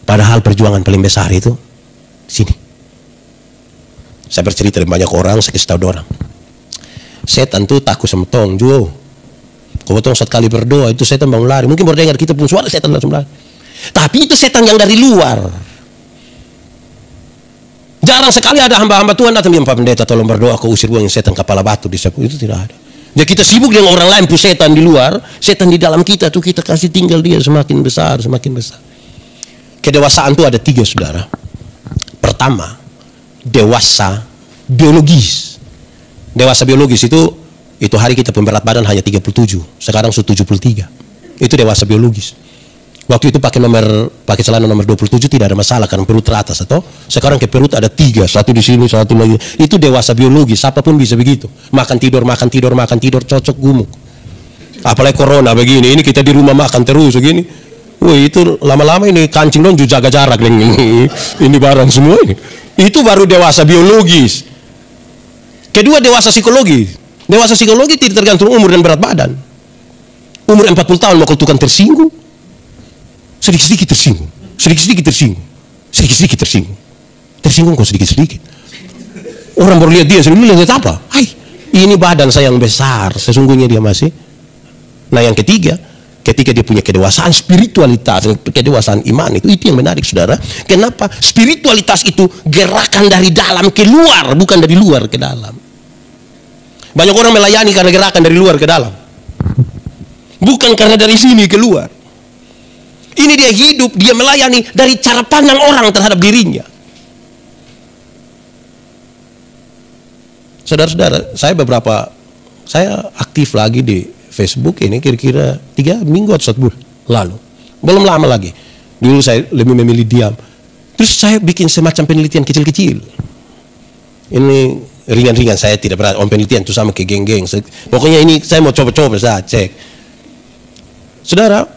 Padahal perjuangan paling besar itu sini. Saya bercerita dengan banyak orang, saya kasih tahu orang. Setan tuh takut sama tong, Jo. Kalau tong sekali berdoa itu setan bangun lari. Mungkin baru dengar kita pun suara setan langsung lari. Tapi itu setan yang dari luar. Jarang sekali ada hamba-hamba Tuhan datang bilang, Pak Pendeta tolong berdoa kau usir buang setan kepala batu di sepuluh. Itu tidak ada. Jadi kita sibuk dengan orang lain, setan di luar, setan di dalam kita tuh kita kasih tinggal dia semakin besar, semakin besar. Kedewasaan itu ada 3, saudara. Pertama, dewasa biologis. Dewasa biologis itu hari kita pemberat badan hanya 37, sekarang sudah 73. Itu dewasa biologis. Waktu itu pakai celana nomor 27 tidak ada masalah karena perut teratas, atau sekarang ke perut ada 3, satu di sini, satu lagi. Itu dewasa biologis, siapapun bisa begitu. Makan tidur, cocok gumuk. Apalagi corona begini, ini kita di rumah makan terus begini. Wih, itu lama-lama ini kancing dong jaga jarak ini barang semua ini. Itu baru dewasa biologis. Kedua, dewasa psikologis. Dewasa psikologi tidak tergantung umur dan berat badan. Umur 40 tahun mau tukang tersinggung, sedikit-sedikit tersinggung, sedikit-sedikit tersinggung, sedikit-sedikit tersinggung, tersinggung kok sedikit-sedikit. Orang baru lihat dia, sebelum lihat apa? Hai, ini badan saya yang besar, sesungguhnya dia masih. Nah yang ketiga, ketika dia punya kedewasaan spiritualitas, kedewasaan iman, itu yang menarik, saudara. Kenapa? Spiritualitas itu gerakan dari dalam ke luar, bukan dari luar ke dalam. Banyak orang melayani karena gerakan dari luar ke dalam, bukan karena dari sini ke luar. Ini dia hidup, dia melayani dari cara pandang orang terhadap dirinya. Saudara-saudara, saya aktif lagi di Facebook ini kira-kira 3 minggu atau 1 bulan lalu. Belum lama lagi. Dulu saya lebih memilih diam. Terus saya bikin semacam penelitian kecil-kecil. Ini ringan-ringan, saya tidak berat. Penelitian itu sama ke geng-geng. Pokoknya ini saya mau coba-coba, saya cek. Saudara,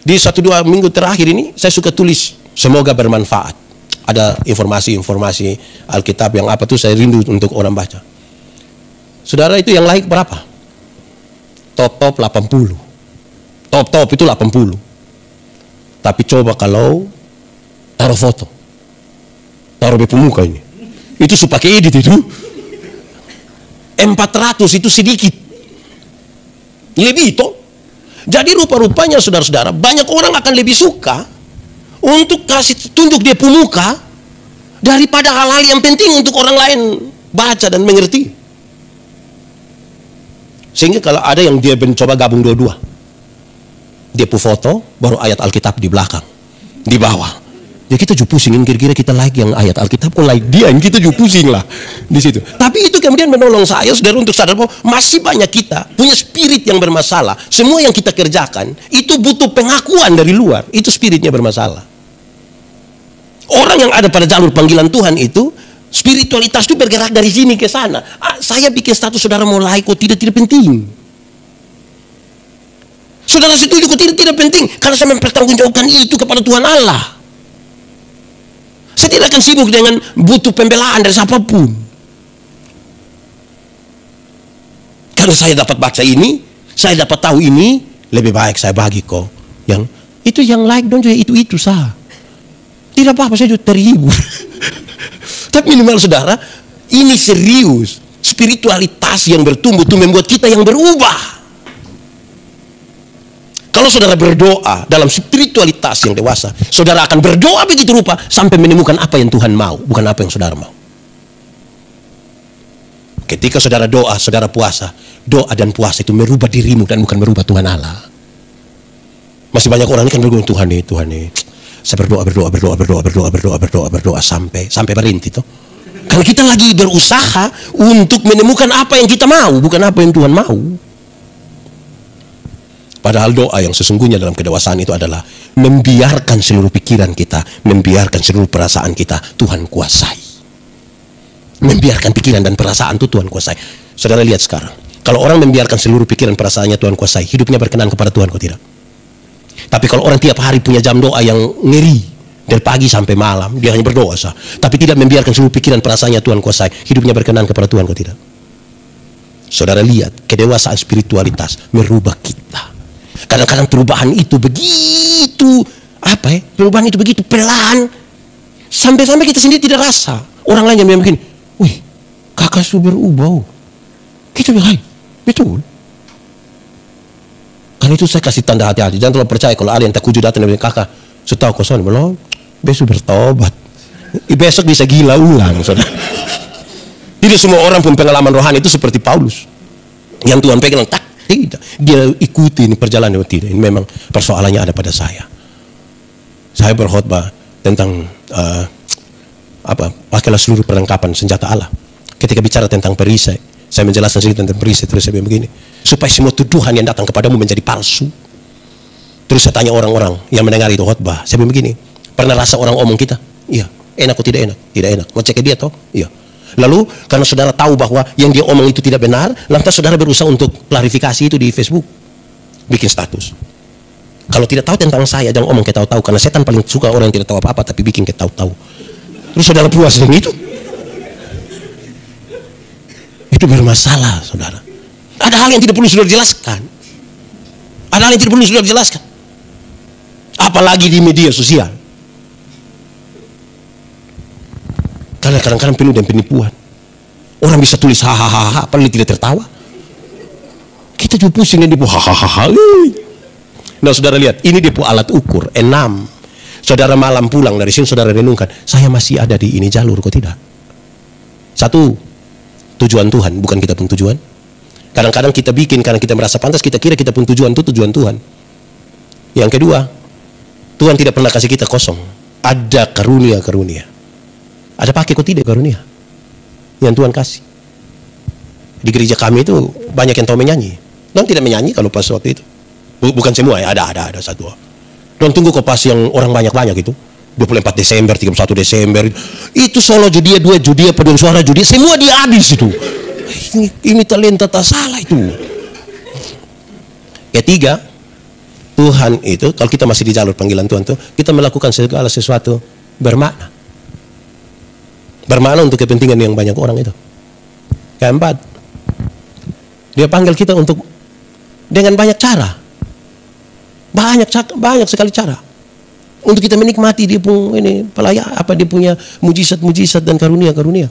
di 1-2 minggu terakhir ini saya suka tulis semoga bermanfaat. Ada informasi-informasi Alkitab yang apa tuh saya rindu untuk orang baca. Saudara, itu yang like berapa? Top 80. Top itu 80. Tapi coba kalau taruh foto, taruh di muka ini, itu supaya pakai edit itu 400 itu sedikit. Lebih itu. Jadi rupa-rupanya saudara-saudara, banyak orang akan lebih suka untuk kasih tunjuk dia muka daripada hal-hal yang penting untuk orang lain baca dan mengerti. Sehingga kalau ada yang dia mencoba gabung dua-dua, dia foto baru ayat Alkitab di belakang, di bawah. Ya kita juga pusingin, kira-kira kita like yang ayat Alkitab kok like dia, kita juga pusing lah di situ. Tapi itu kemudian menolong saya, saudara, untuk sadar bahwa masih banyak kita punya spirit yang bermasalah. Semua yang kita kerjakan itu butuh pengakuan dari luar, itu spiritnya bermasalah. Orang yang ada pada jalur panggilan Tuhan itu spiritualitas itu bergerak dari sini ke sana. Saya bikin status saudara mau like kok tidak penting. Saudara setuju kok tidak penting, karena saya mempertanggungjawabkan itu kepada Tuhan Allah. Saya tidak akan sibuk dengan butuh pembelaan dari siapapun. Kalau saya dapat baca ini, saya dapat tahu ini, lebih baik saya bagi kok. Yang itu yang like dong juga itu sah. Tidak apa-apa, saya juga terhibur. Tapi minimal saudara, ini serius. Spiritualitas yang bertumbuh itu membuat kita yang berubah. Kalau saudara berdoa dalam spiritualitas yang dewasa, saudara akan berdoa begitu rupa sampai menemukan apa yang Tuhan mau, bukan apa yang saudara mau. Ketika saudara doa, saudara puasa, doa dan puasa itu merubah dirimu dan bukan merubah Tuhan Allah. Masih banyak orang ini kan berdoa, Tuhan nih, saya berdoa sampai berhenti toh. Kalau kita lagi berusaha untuk menemukan apa yang kita mau, bukan apa yang Tuhan mau. Padahal doa yang sesungguhnya dalam kedewasaan itu adalah membiarkan seluruh pikiran kita, membiarkan seluruh perasaan kita Tuhan kuasai. Membiarkan pikiran dan perasaan itu Tuhan kuasai. Saudara lihat sekarang, kalau orang membiarkan seluruh pikiran perasaannya Tuhan kuasai, hidupnya berkenan kepada Tuhan kok tidak? Tapi kalau orang tiap hari punya jam doa yang ngeri, dari pagi sampai malam dia hanya berdoa sah, tapi tidak membiarkan seluruh pikiran perasaannya Tuhan kuasai, hidupnya berkenan kepada Tuhan kok tidak? Saudara lihat, kedewasaan spiritualitas merubah kita. Kadang-kadang perubahan itu begitu perubahan itu begitu pelan sampai kita sendiri tidak rasa. Orang lain yang begini, wih, Kakak sudah berubah. Kita bilang, hai, betul. Kan itu saya kasih tanda hati-hati. Jangan terlalu percaya kalau ada yang tak kuju datang dan bilang, kakak, setahu kosong, belum, besok bertobat. Besok bisa gila ulang, saudara. Tidak semua orang pun pengalaman rohani itu seperti Paulus. Yang Tuhan pegang, tak, tidak. Dia ikuti ini perjalanan atau tidak. Ini memang persoalannya ada pada saya. Saya berkhotbah tentang pakailah seluruh perlengkapan senjata Allah. Ketika bicara tentang perisai, saya menjelaskan sedikit tentang perisai. Terus saya bilang begini, supaya semua tuduhan yang datang kepadamu menjadi palsu. Terus saya tanya orang-orang yang mendengar itu khotbah, saya bilang begini, pernah rasa orang omong kita? Iya. Enak atau tidak enak? Tidak enak. Mau cek dia toh? Iya. Lalu karena saudara tahu bahwa yang dia omong itu tidak benar, lantas saudara berusaha untuk klarifikasi itu di Facebook, bikin status. Kalau tidak tahu tentang saya, jangan omong kayak tahu-tahu, karena setan paling suka orang yang tidak tahu apa-apa tapi bikin kayak tahu-tahu. Terus saudara puas dengan itu? Itu bermasalah, saudara. Ada hal yang tidak perlu saudara jelaskan. Ada hal yang tidak perlu saudara jelaskan. Apalagi di media sosial. Karena kadang-kadang penuh dengan penipuan. Orang bisa tulis hahaha, padahal tidak tertawa. Kita juga pusing dan dipu hahaha. Nah, saudara lihat, ini dia alat ukur 6. Saudara malam pulang dari sini, saudara renungkan, saya masih ada di ini jalur, kok tidak? 1, tujuan Tuhan, bukan kita pun tujuan. Kadang-kadang kita bikin karena kita merasa pantas, kita kira kita pun tujuan itu tujuan Tuhan. Yang kedua, Tuhan tidak pernah kasih kita kosong. Ada karunia-karunia. Ada pakai kok tidak karunia yang Tuhan kasih. Di gereja kami itu banyak yang tahu menyanyi. Don tidak menyanyi kalau pas waktu itu. Bukan semua ya, ada satu. Don tunggu kok pas yang orang banyak-banyak itu. 24 Desember, 31 Desember. Itu solo judia, 2 judia, paduan suara judia, semua dia habis itu. Ini talenta tak salah itu. Ketiga, Tuhan itu, kalau kita masih di jalur panggilan Tuhan itu, kita melakukan segala sesuatu bermakna. Bermakna untuk kepentingan yang banyak orang itu. Keempat, dia panggil kita untuk dengan banyak cara. Banyak sekali cara. Untuk kita menikmati dia pun ini dia punya mujizat-mujizat dan karunia-karunia.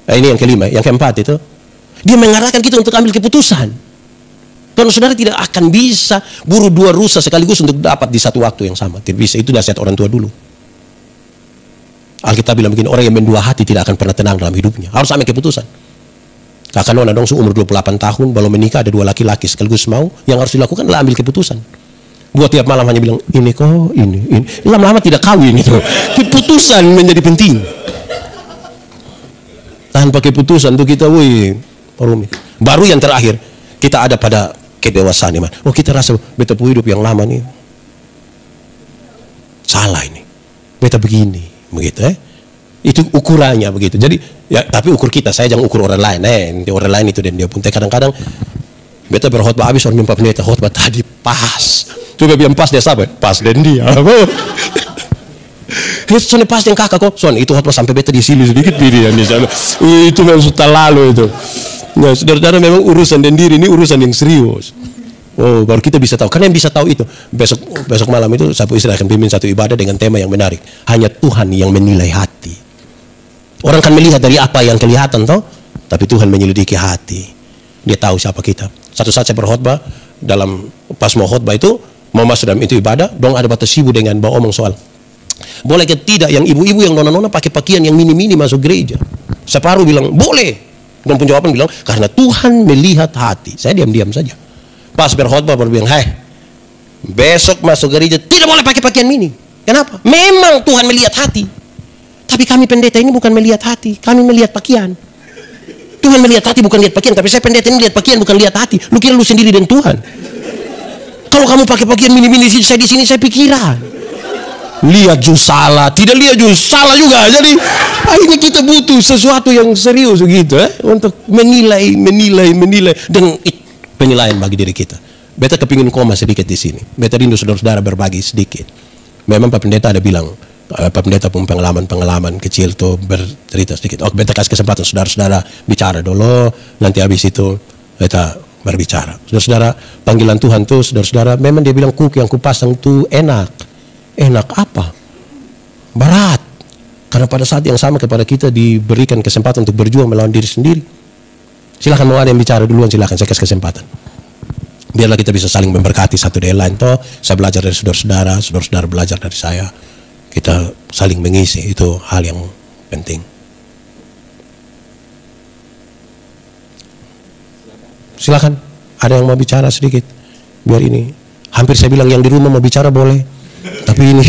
Nah, ini yang kelima, yang keempat itu. Dia mengarahkan kita untuk ambil keputusan. Karena saudara tidak akan bisa buru 2 rusa sekaligus untuk dapat di satu waktu yang sama. Tidak bisa, itu nasihat orang tua dulu. Alkitab bilang begini, orang yang mendua hati tidak akan pernah tenang dalam hidupnya. Harus ambil keputusan. Kakak Nona dong seumur 28 tahun, baru menikah, ada 2 laki-laki sekaligus mau, yang harus dilakukan adalah ambil keputusan. Buat tiap malam hanya bilang, ini kok, ini. Lama-lama tidak kawin itu. Keputusan menjadi penting. Tanpa keputusan itu kita, baru yang terakhir, kita ada pada kedewasaan iman. Oh, kita rasa beta hidup yang lama nih salah ini. Beta begini, begitu Itu ukurannya begitu. Jadi ya, tapi ukur kita, saya jangan ukur orang lain. Orang lain itu dan dia pun. Kadang-kadang beta berkhotbah habis orang mimpi pendeta khotbah tadi pas. Coba bilang pas dia sahabat, pas dan dia. Soalnya pas yang kakak kok. Soalnya itu khotbah sampai beta di sini sedikit dia di sana. Itu memang sudah lalu itu. Nah, saudara-saudara, memang urusan dan diri ini urusan yang serius. Oh, baru kita bisa tahu. Karena yang bisa tahu itu besok malam itu Sapu Istri akan pimpin satu ibadah dengan tema yang menarik. Hanya Tuhan yang menilai hati. Orang kan melihat dari apa yang kelihatan toh, tapi Tuhan menyelidiki hati. Dia tahu siapa kita. Satu saat saya berkhotbah, pas mau khotbah itu mau masuk dalam itu ibadah, dong ada batas ibu dengan bawa omong soal boleh ke tidak yang ibu-ibu yang nona-nona pakai pakaian yang mini-mini masuk gereja. Separuh bilang boleh, dan penjawaban bilang karena Tuhan melihat hati. Saya diam-diam saja. Pas berkhotbah baru bilang, besok masuk gereja tidak boleh pakai pakaian mini. Kenapa? Memang Tuhan melihat hati. Tapi kami pendeta ini bukan melihat hati, kami melihat pakaian. Tuhan melihat hati bukan lihat pakaian, tapi saya pendeta ini lihat pakaian bukan lihat hati. Lu kira lu sendiri dengan Tuhan? Kalau kamu pakai pakaian mini-mini, saya di sini saya pikiran. Lihat jus salah, tidak lihat jus salah juga. Jadi ini kita butuh sesuatu yang serius gitu untuk menilai dan penilaian bagi diri kita. Beta kepingin koma sedikit di sini. Beta rindu saudara-saudara berbagi sedikit. Memang Pak Pendeta ada bilang, Pak Pendeta pun pengalaman kecil tuh bercerita sedikit. Oh, beta kasih kesempatan saudara-saudara bicara dulu. Nanti habis itu beta berbicara. Saudara-saudara, panggilan Tuhan tuh saudara-saudara, memang dia bilang kuk yang kupasang tuh enak. Enak apa? Berat. Karena pada saat yang sama kepada kita diberikan kesempatan untuk berjuang melawan diri sendiri. Silahkan mau ada yang bicara duluan, silahkan, saya kasih kesempatan. Biarlah kita bisa saling memberkati satu dengan lain. Toh saya belajar dari saudara-saudara, saudara-saudara belajar dari saya. Kita saling mengisi, itu hal yang penting. Silakan, ada yang mau bicara sedikit? Biar ini, hampir saya bilang yang di rumah mau bicara boleh. Tapi ini,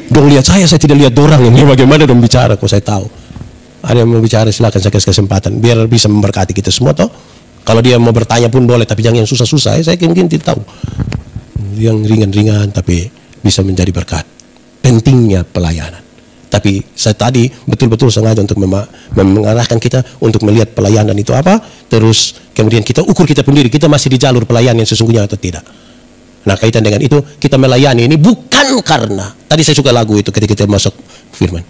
dong lihat saya tidak lihat dorang ini bagaimana dong bicara, kok saya tahu. Ada yang mau bicara, silakan, saya kasih kesempatan. Biar bisa memberkati kita semua toh. Kalau dia mau bertanya pun boleh, tapi jangan yang susah-susah. Saya mungkin tidak tahu. Yang ringan-ringan tapi bisa menjadi berkat. Pentingnya pelayanan. Tapi saya tadi betul-betul sengaja untuk mengarahkan kita untuk melihat pelayanan itu apa. Terus kemudian kita ukur kita sendiri, kita masih di jalur pelayanan yang sesungguhnya atau tidak. Nah, kaitan dengan itu, kita melayani ini bukan karena, tadi saya suka lagu itu ketika kita masuk firman.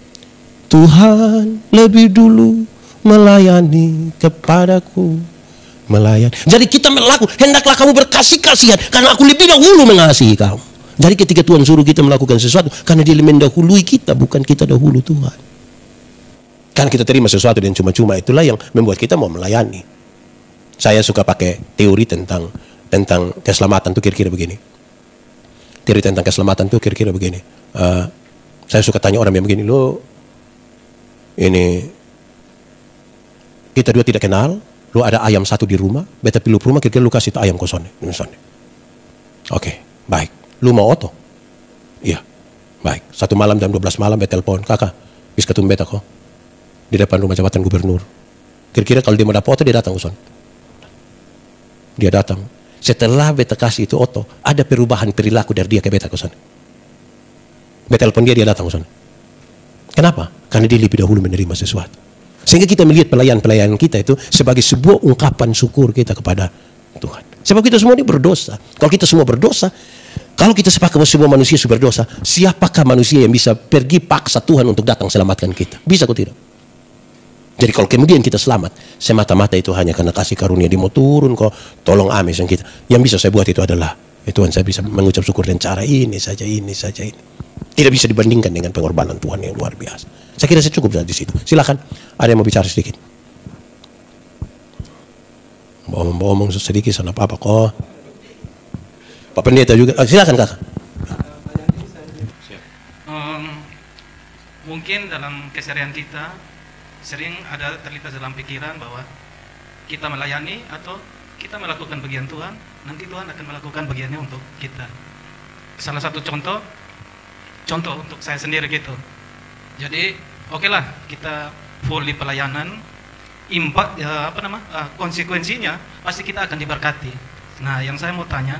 Tuhan lebih dulu melayani kepadaku. Melayani. Jadi kita hendaklah kamu berkasih kasihan karena aku lebih dahulu mengasihi kamu. Jadi ketika Tuhan suruh kita melakukan sesuatu, karena Dia mendahului kita, bukan kita dahulu Tuhan. Karena kita terima sesuatu dan cuma-cuma, itulah yang membuat kita mau melayani. Saya suka pakai teori tentang keselamatan itu kira-kira begini. Teori tentang keselamatan itu kira-kira begini. Saya suka tanya orang yang begini, lo ini kita dua tidak kenal. Lu ada ayam satu di rumah, beta pilih rumah, kira-kira lu kasih ayam kosong. Oke, baik. Lu mau oto? Iya, baik. Satu malam jam 12 malam, beta telepon, kakak, bis ketemu beta kok. Di depan rumah jabatan gubernur. Kira-kira kalau dia mau dapat oto, dia datang kosong. Dia datang. Setelah beta kasih itu oto, ada perubahan perilaku dari dia ke beta kosong. Beta telepon dia datang kosong. Kenapa? Karena dia lebih dahulu menerima sesuatu. Sehingga kita melihat pelayanan kita itu sebagai sebuah ungkapan syukur kita kepada Tuhan. Sebab kita semua ini berdosa. Kalau kita semua berdosa, kalau kita sepakat bahwa semua manusia sudah berdosa, siapakah manusia yang bisa pergi paksa Tuhan untuk datang selamatkan kita? Bisa atau tidak? Jadi kalau kemudian kita selamat, semata-mata itu hanya karena kasih karunia. Dia mau turun kok, tolong amis yang kita. Yang bisa saya buat itu adalah, Tuhan, saya bisa mengucap syukur dengan cara ini saja, ini saja, ini. Tidak bisa dibandingkan dengan pengorbanan Tuhan yang luar biasa. Saya kira saya cukup di situ. Silakan, ada yang mau bicara sedikit. Omong sedikit, sana apa kok. Pak Pendeta juga. Silakan kakak. Mungkin dalam keseharian kita sering ada terlintas dalam pikiran bahwa kita melayani atau kita melakukan bagian Tuhan, nanti Tuhan akan melakukan bagiannya untuk kita. Salah satu contoh untuk saya sendiri gitu. Jadi okelah kita full di pelayanan, konsekuensinya pasti kita akan diberkati. Nah, yang saya mau tanya,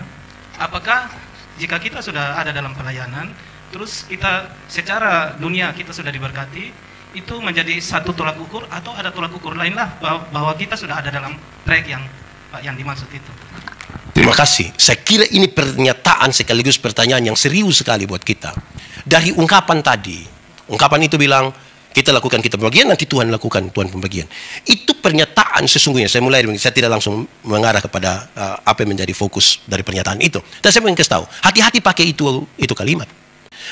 apakah jika kita sudah ada dalam pelayanan, terus kita secara dunia kita sudah diberkati, itu menjadi satu tolak ukur atau ada tolak ukur lain lah bahwa kita sudah ada dalam track yang dimaksud itu? Terima kasih. Saya kira ini pernyataan sekaligus pertanyaan yang serius sekali buat kita. Dari ungkapan tadi, ungkapan itu bilang, kita lakukan kita pembagian, nanti Tuhan lakukan Tuhan pembagian. Itu pernyataan sesungguhnya. Saya tidak langsung mengarah kepada apa yang menjadi fokus dari pernyataan itu. Dan saya ingin kasih tahu, hati-hati pakai itu kalimat.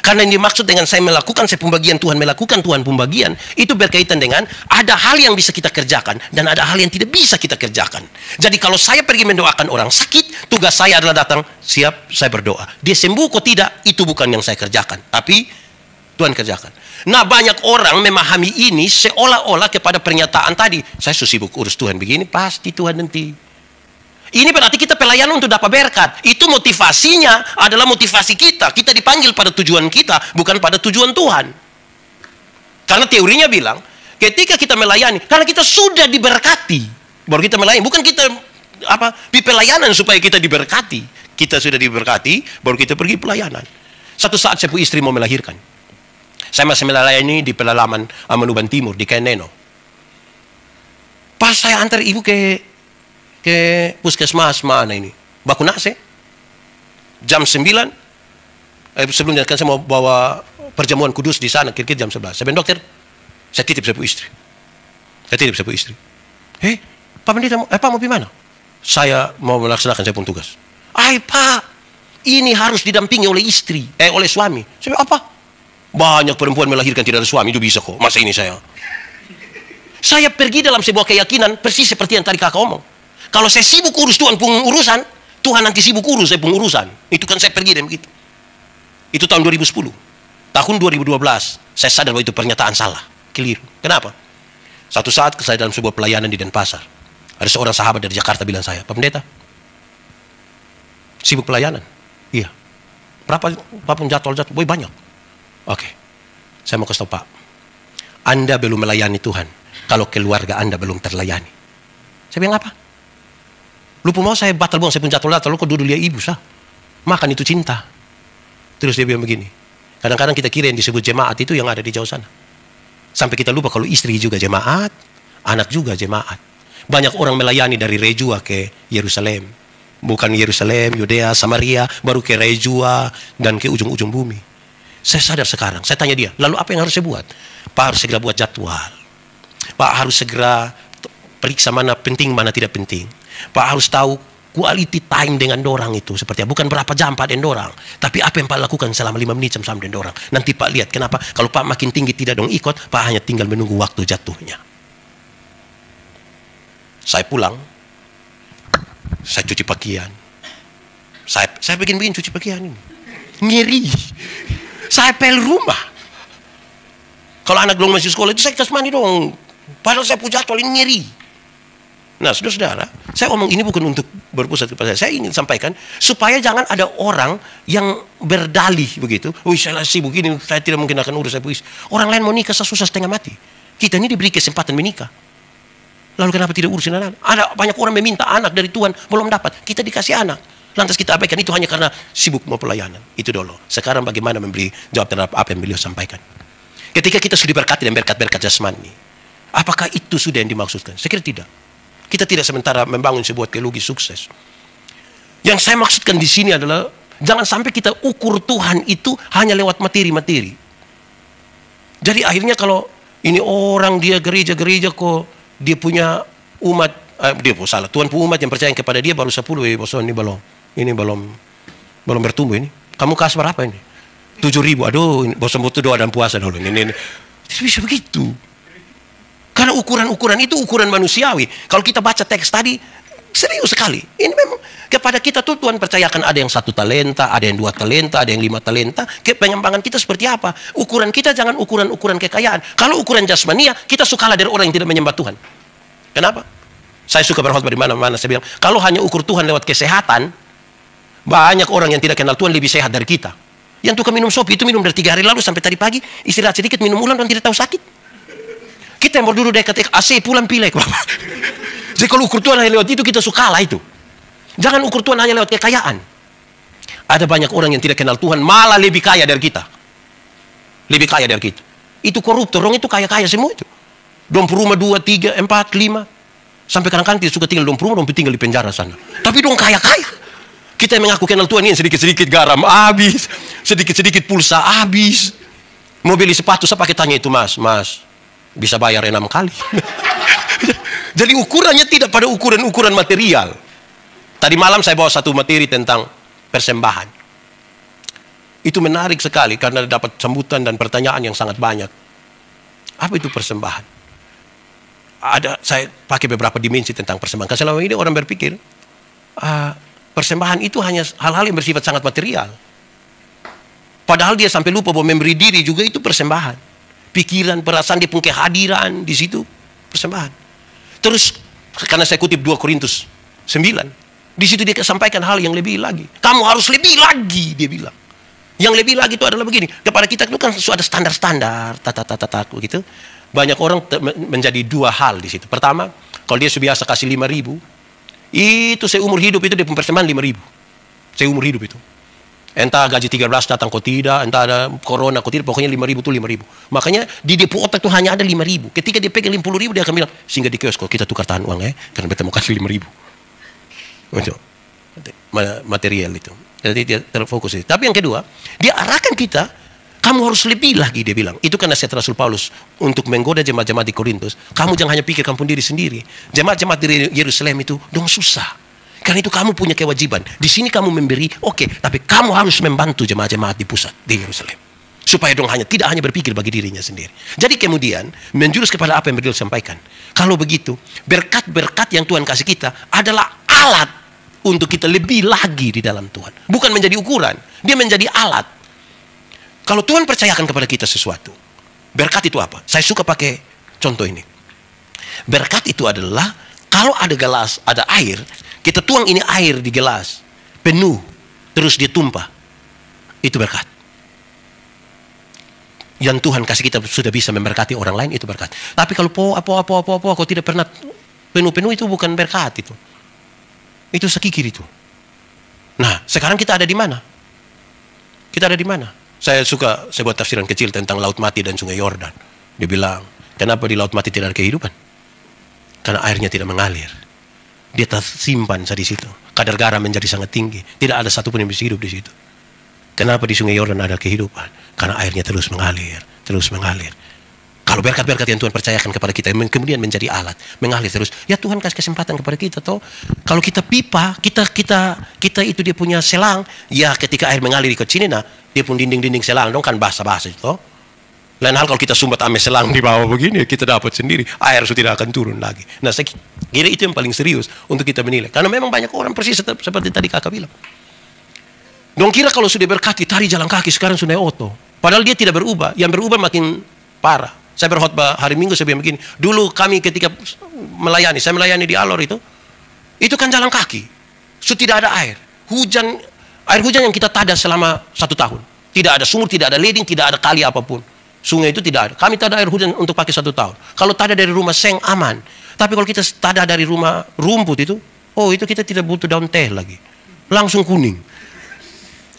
Karena yang dimaksud dengan saya melakukan saya pembagian, Tuhan melakukan Tuhan pembagian, itu berkaitan dengan ada hal yang bisa kita kerjakan dan ada hal yang tidak bisa kita kerjakan. Jadi kalau saya pergi mendoakan orang sakit, tugas saya adalah datang, siap, saya berdoa. Dia sembuh kok tidak, itu bukan yang saya kerjakan, tapi Tuhan kerjakan. Nah, banyak orang memahami ini seolah-olah kepada pernyataan tadi, saya sibuk urus Tuhan begini, pasti Tuhan nanti. Ini berarti kita pelayanan untuk dapat berkat. Itu motivasinya adalah motivasi kita. Kita dipanggil pada tujuan kita, bukan pada tujuan Tuhan. Karena teorinya bilang, ketika kita melayani, karena kita sudah diberkati, baru kita melayani. Bukan kita di pelayanan supaya kita diberkati. Kita sudah diberkati, baru kita pergi pelayanan. Satu saat saya istri mau melahirkan. Saya masih melayani di pedalaman Amanuban Timur, di Keneno. Pas saya antar ibu ke puskesmas mana ini, Bakunase, jam 9, sebelumnya kan saya mau bawa perjamuan kudus di sana, kira-kira jam 11. Saya bilang, dokter, saya titip saya istri. Pak Pendeta, Pak mau pergi mana? Saya mau melaksanakan saya pun tugas. Pak, ini harus didampingi oleh istri, oleh suami. Saya bilang, apa? Banyak perempuan melahirkan tidak ada suami, itu bisa kok. Masa ini saya pergi dalam sebuah keyakinan persis seperti yang tadi kakak omong. Kalau saya sibuk urus Tuhan pun urusan, Tuhan nanti sibuk urus saya pun urusan. Itu kan saya pergi dan begitu. Itu tahun 2010. Tahun 2012 saya sadar bahwa itu pernyataan salah, keliru. Kenapa? Satu saat saya dalam sebuah pelayanan di Denpasar, ada seorang sahabat dari Jakarta bilang saya, Pak Pendeta, sibuk pelayanan? Iya. Berapa pun jadwal? Boy, banyak. Oke. Saya mau kasih tahu Pak, Anda belum melayani Tuhan kalau keluarga Anda belum terlayani. Saya bilang apa? Lu pun mau saya batal buang, saya pun jadwal, lu kok duduk lihat ibu sah. Makan itu cinta. Terus dia bilang begini, kadang-kadang kita kira yang disebut jemaat itu yang ada di jauh sana. Sampai kita lupa kalau istri juga jemaat, anak juga jemaat. Banyak orang melayani dari Rejua ke Yerusalem. Bukan Yerusalem, Yudea, Samaria, baru ke Rejua, dan ke ujung-ujung bumi. Saya sadar sekarang, saya tanya dia, lalu apa yang harus saya buat? Pak harus segera buat jadwal. Pak harus segera periksa mana penting, mana tidak penting. Pak harus tahu quality time dengan dorang itu seperti apa. Bukan berapa jam Pak dengan dorang, tapi apa yang Pak lakukan selama 5 menit sama dengan dorang. Nanti Pak lihat kenapa kalau Pak makin tinggi tidak dong ikut, Pak hanya tinggal menunggu waktu jatuhnya. Saya pulang, saya cuci pakaian. Saya bikin cuci pakaian ini. Ngeri. Saya pel rumah. Kalau anak belum masih sekolah itu saya kasih mandi dong. Padahal saya punya jadwal ini ngeri. Nah, saudara-saudara, saya omong ini bukan untuk berpusat kepada saya. Saya ingin sampaikan supaya jangan ada orang yang berdalih begitu. Wih, saya sibuk ini, saya tidak mungkin akan urus. Orang lain mau nikah susah setengah mati. Kita ini diberi kesempatan menikah. Lalu kenapa tidak urusin anak? Ada banyak orang meminta anak dari Tuhan belum dapat. Kita dikasih anak. Lantas kita abaikan itu hanya karena sibuk mau pelayanan. Itu dulu. Sekarang bagaimana memberi jawab terhadap apa yang beliau sampaikan. Ketika kita sudah diberkati dan berkat-berkat jasmani, apakah itu sudah yang dimaksudkan? Saya kira tidak. Kita tidak sementara membangun sebuah teologi sukses. Yang saya maksudkan di sini adalah jangan sampai kita ukur Tuhan itu hanya lewat materi-materi. Jadi akhirnya kalau ini orang dia gereja-gereja kok dia punya umat, salah. Tuhan punya umat yang percaya kepada dia baru 10. Ini belum bertumbuh ini. Kamu kasih berapa ini? 7.000. Aduh, bosan butuh doa dan puasa dulu. Ini. Tidak bisa begitu. Karena ukuran-ukuran itu ukuran manusiawi. Kalau kita baca teks tadi, serius sekali. Ini memang kepada kita tuh Tuhan percayakan ada yang 1 talenta, ada yang 2 talenta, ada yang 5 talenta. Pengembangan kita seperti apa? Ukuran kita jangan ukuran-ukuran kekayaan. Kalau ukuran jasmania, kita sukalah dari orang yang tidak menyembah Tuhan. Kenapa? Saya suka berkhotbah di mana-mana. Saya bilang, kalau hanya ukur Tuhan lewat kesehatan, banyak orang yang tidak kenal Tuhan lebih sehat dari kita. Yang tukang minum sopi itu minum dari 3 hari lalu sampai tadi pagi, istirahat sedikit, minum ulang dan tidak tahu sakit. Kita yang berduduk dekat AC pulang pilek. Jadi kalau ukur Tuhan hanya lewat itu, kita sukalah itu. Jangan ukur Tuhan hanya lewat kekayaan. Ada banyak orang yang tidak kenal Tuhan malah lebih kaya dari kita. Lebih kaya dari kita. Itu koruptor, orang itu kaya-kaya semua itu. Dom rumah 2, 3, 4, 5. Sampai kadang-kadang tidak suka tinggal dom rumah, dom tinggal di penjara sana. Tapi dong kaya-kaya. Kita yang mengaku kenal Tuhan ini sedikit-sedikit garam habis, sedikit-sedikit pulsa habis. Mau beli sepatu saya pakai tanya itu, Mas, bisa bayar 6 kali. Jadi ukurannya tidak pada ukuran-ukuran material. Tadi malam saya bawa satu materi tentang persembahan. Itu menarik sekali karena dapat sambutan dan pertanyaan yang sangat banyak. Apa itu persembahan? Saya pakai beberapa dimensi tentang persembahan. Karena selama ini orang berpikir persembahan itu hanya hal-hal yang bersifat sangat material. Padahal dia sampai lupa bahwa memberi diri juga itu persembahan. Pikiran, perasaan, dia punya kehadiran di situ persembahan. Terus karena saya kutip 2 Korintus 9, di situ dia sampaikan hal yang lebih lagi. Kamu harus lebih lagi, dia bilang. Yang lebih lagi itu adalah begini. Kepada kita itu kan ada standar-standar, tata gitu. Banyak orang menjadi 2 hal di situ. Pertama, kalau dia biasa kasih 5.000, itu seumur hidup itu dia persembahan 5.000. Seumur hidup itu. Entah gaji 13 datang kok tidak, entah ada corona kok tidak, pokoknya 5.000 itu 5.000. Makanya di depo otak itu hanya ada 5.000. Ketika dia pegang 50.000 dia akan bilang, singgah di kios kok kita tukar tahan uang karena beta mau kasih 5.000. Untuk material itu. Jadi dia terfokus itu. Tapi yang kedua, dia arahkan kita, kamu harus lebih lagi, dia bilang. Itu kan nasihat Rasul Paulus untuk menggoda jemaat-jemaat di Korintus. Kamu jangan hanya pikirkan pun diri sendiri. Jemaat-jemaat di Yerusalem itu dong susah. Karena itu kamu punya kewajiban. Di sini kamu memberi, oke, tapi kamu harus membantu jemaat-jemaat di pusat, di Yerusalem. Supaya dong tidak hanya berpikir bagi dirinya sendiri. Jadi kemudian menjurus kepada apa yang beliau sampaikan. Kalau begitu, berkat-berkat yang Tuhan kasih kita adalah alat untuk kita lebih lagi di dalam Tuhan. Bukan menjadi ukuran, dia menjadi alat. Kalau Tuhan percayakan kepada kita sesuatu, berkat itu apa? Saya suka pakai contoh ini. Berkat itu adalah kalau ada gelas, ada air, kita tuang ini air di gelas, penuh, terus dia tumpah. Itu berkat. Yang Tuhan kasih kita sudah bisa memberkati orang lain, itu berkat. Tapi kalau kau tidak pernah penuh-penuh, itu bukan berkat itu. Itu sekikir itu. Nah, sekarang kita ada di mana? Kita ada di mana? Saya suka sebuah tafsiran kecil tentang Laut Mati dan Sungai Yordan. Dia bilang, kenapa di Laut Mati tidak ada kehidupan? Karena airnya tidak mengalir. Dia tersimpan di situ. Kadar garam menjadi sangat tinggi. Tidak ada satupun yang bisa hidup di situ. Kenapa di Sungai Yordan ada kehidupan? Karena airnya terus mengalir, terus mengalir. Kalau berkat-berkat yang Tuhan percayakan kepada kita, kemudian menjadi alat, mengalir terus. Ya Tuhan kasih kesempatan kepada kita, toh. Kalau kita pipa, kita itu dia punya selang. Ya ketika air mengalir ke sini, nah dia pun dinding-dinding selang, dong kan basah-basah itu, toh. Lain hal kalau kita sumbat ame selang di bawah begini, kita dapat sendiri, air sudah tidak akan turun lagi. Nah saya kira itu yang paling serius untuk kita menilai. Karena memang banyak orang persis seperti tadi kakak bilang. Dong kira kalau sudah berkati, tari jalan kaki, sekarang sudah oto. Padahal dia tidak berubah. Yang berubah makin parah. Saya berkhotbah hari Minggu, saya bilang begini. Dulu kami ketika melayani, saya melayani di Alor itu kan jalan kaki. Tidak ada air. Air hujan yang kita tada selama 1 tahun. Tidak ada sumur, tidak ada leding, tidak ada kali apapun. Sungai itu tidak ada. Kami tada air hujan untuk pakai 1 tahun. Kalau tada dari rumah seng, aman. Tapi kalau kita tada dari rumah rumput itu kita tidak butuh daun teh lagi. Langsung kuning.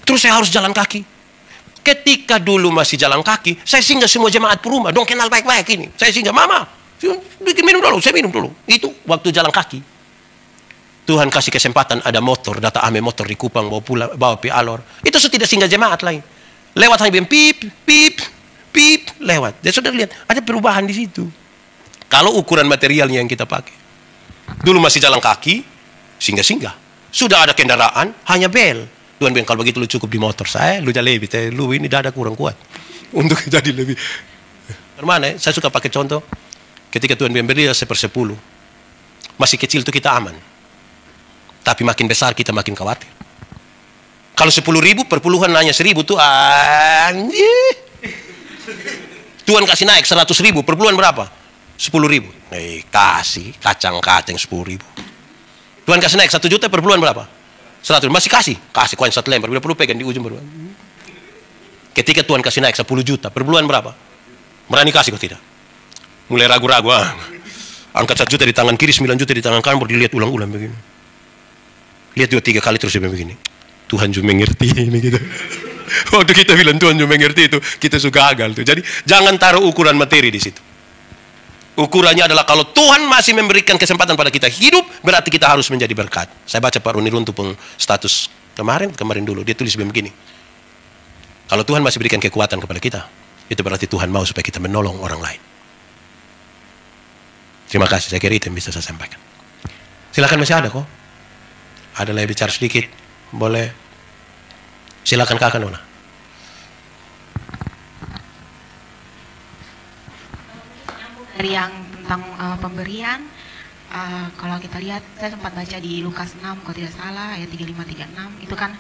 Terus saya harus jalan kaki. Ketika dulu masih jalan kaki, saya singgah semua jemaat rumah. Dong kenal baik-baik ini. Saya singgah, mama, bikin minum dulu, saya minum dulu. Itu waktu jalan kaki. Tuhan kasih kesempatan ada motor, data ame motor di Kupang, bawa pi Alor. Itu sudah tidak singgah jemaat lain. Lewat hanya bilang pip, pip, pip, lewat. Dia sudah lihat, ada perubahan di situ. Kalau ukuran materialnya yang kita pakai. Dulu masih jalan kaki, singgah-singgah. Sudah ada kendaraan, hanya bel. Tuhan bilang, kalau begitu lu cukup di motor saya, lu jadi lebih, lu ini dada kurang kuat untuk jadi lebih. Termana? Saya suka pakai contoh. Ketika Tuhan bilang beri 1/10, masih kecil itu kita aman, tapi makin besar kita makin khawatir. Kalau 10.000 perpuluhan hanya 1.000 tuh anjir. Tuhan kasih naik 100.000, perpuluhan berapa? 10.000. Kasih kacang-kacang 10.000. Tuhan kasih naik 1 juta, perpuluhan berapa? 100, masih kasih koin 1 lembar, bila perlu pegang di ujung berdua. Ketika Tuhan kasih naik 10 juta, per bulan berapa? Berani kasih kok tidak? Mulai ragu-ragu, angkat 1 juta di tangan kiri, 9 juta di tangan kanan, baru dilihat ulang-ulang begini. Lihat 2-3 kali terus dia begini. Tuhan juga mengerti ini gitu. Waktu kita bilang Tuhan juga mengerti itu, kita suka gagal tuh. Jadi jangan taruh ukuran materi di situ. Ukurannya adalah kalau Tuhan masih memberikan kesempatan pada kita hidup, berarti kita harus menjadi berkat. Saya baca Pak Roni Runtuh status kemarin dulu, dia tulis begini. Kalau Tuhan masih berikan kekuatan kepada kita, itu berarti Tuhan mau supaya kita menolong orang lain. Terima kasih, saya kira itu yang bisa saya sampaikan. Silakan, masih ada kok. Ada lagi bicara sedikit, boleh. Silakan Kakak Nona. Dari yang tentang pemberian, kalau kita lihat, saya sempat baca di Lukas 6 kalau tidak salah ayat 35-36, itu kan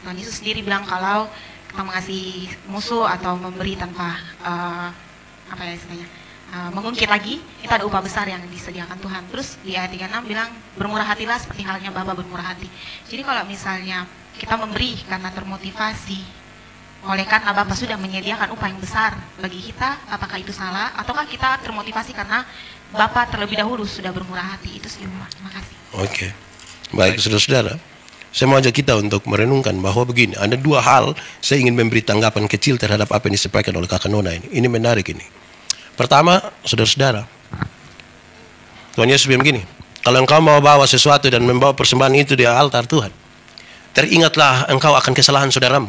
Tuhan Yesus sendiri bilang kalau kita mengasihi musuh atau memberi tanpa mengungkit lagi, itu ada upah besar yang disediakan Tuhan. Terus di ayat 36 bilang bermurah hatilah seperti halnya Bapa bermurah hati. Jadi kalau misalnya kita memberi karena termotivasi oleh karena Bapak sudah menyediakan upah yang besar bagi kita, apakah itu salah? Ataukah kita termotivasi karena Bapak terlebih dahulu sudah bermurah hati? Itu sih, terima kasih. Oke. Baik, saudara-saudara. Saya mau ajak kita untuk merenungkan bahwa begini, ada 2 hal saya ingin memberi tanggapan kecil terhadap apa yang disampaikan oleh Kakak Nona ini. Ini menarik ini. Pertama, saudara-saudara, Tuhan Yesus bilang begini, kalau engkau mau bawa sesuatu dan membawa persembahan itu di altar Tuhan, teringatlah engkau akan kesalahan saudaramu.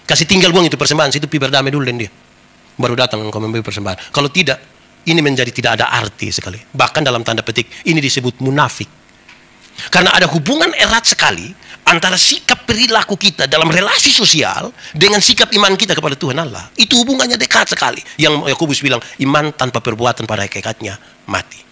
Kasih tinggal buang itu persembahan, situ pi berdamai dulu dengan dia. Baru datang engkau memberi persembahan. Kalau tidak, ini menjadi tidak ada arti sekali. Bahkan dalam tanda petik, ini disebut munafik. Karena ada hubungan erat sekali antara sikap perilaku kita dalam relasi sosial dengan sikap iman kita kepada Tuhan Allah. Itu hubungannya dekat sekali. Yang Yakobus bilang, iman tanpa perbuatan pada hakikatnya mati.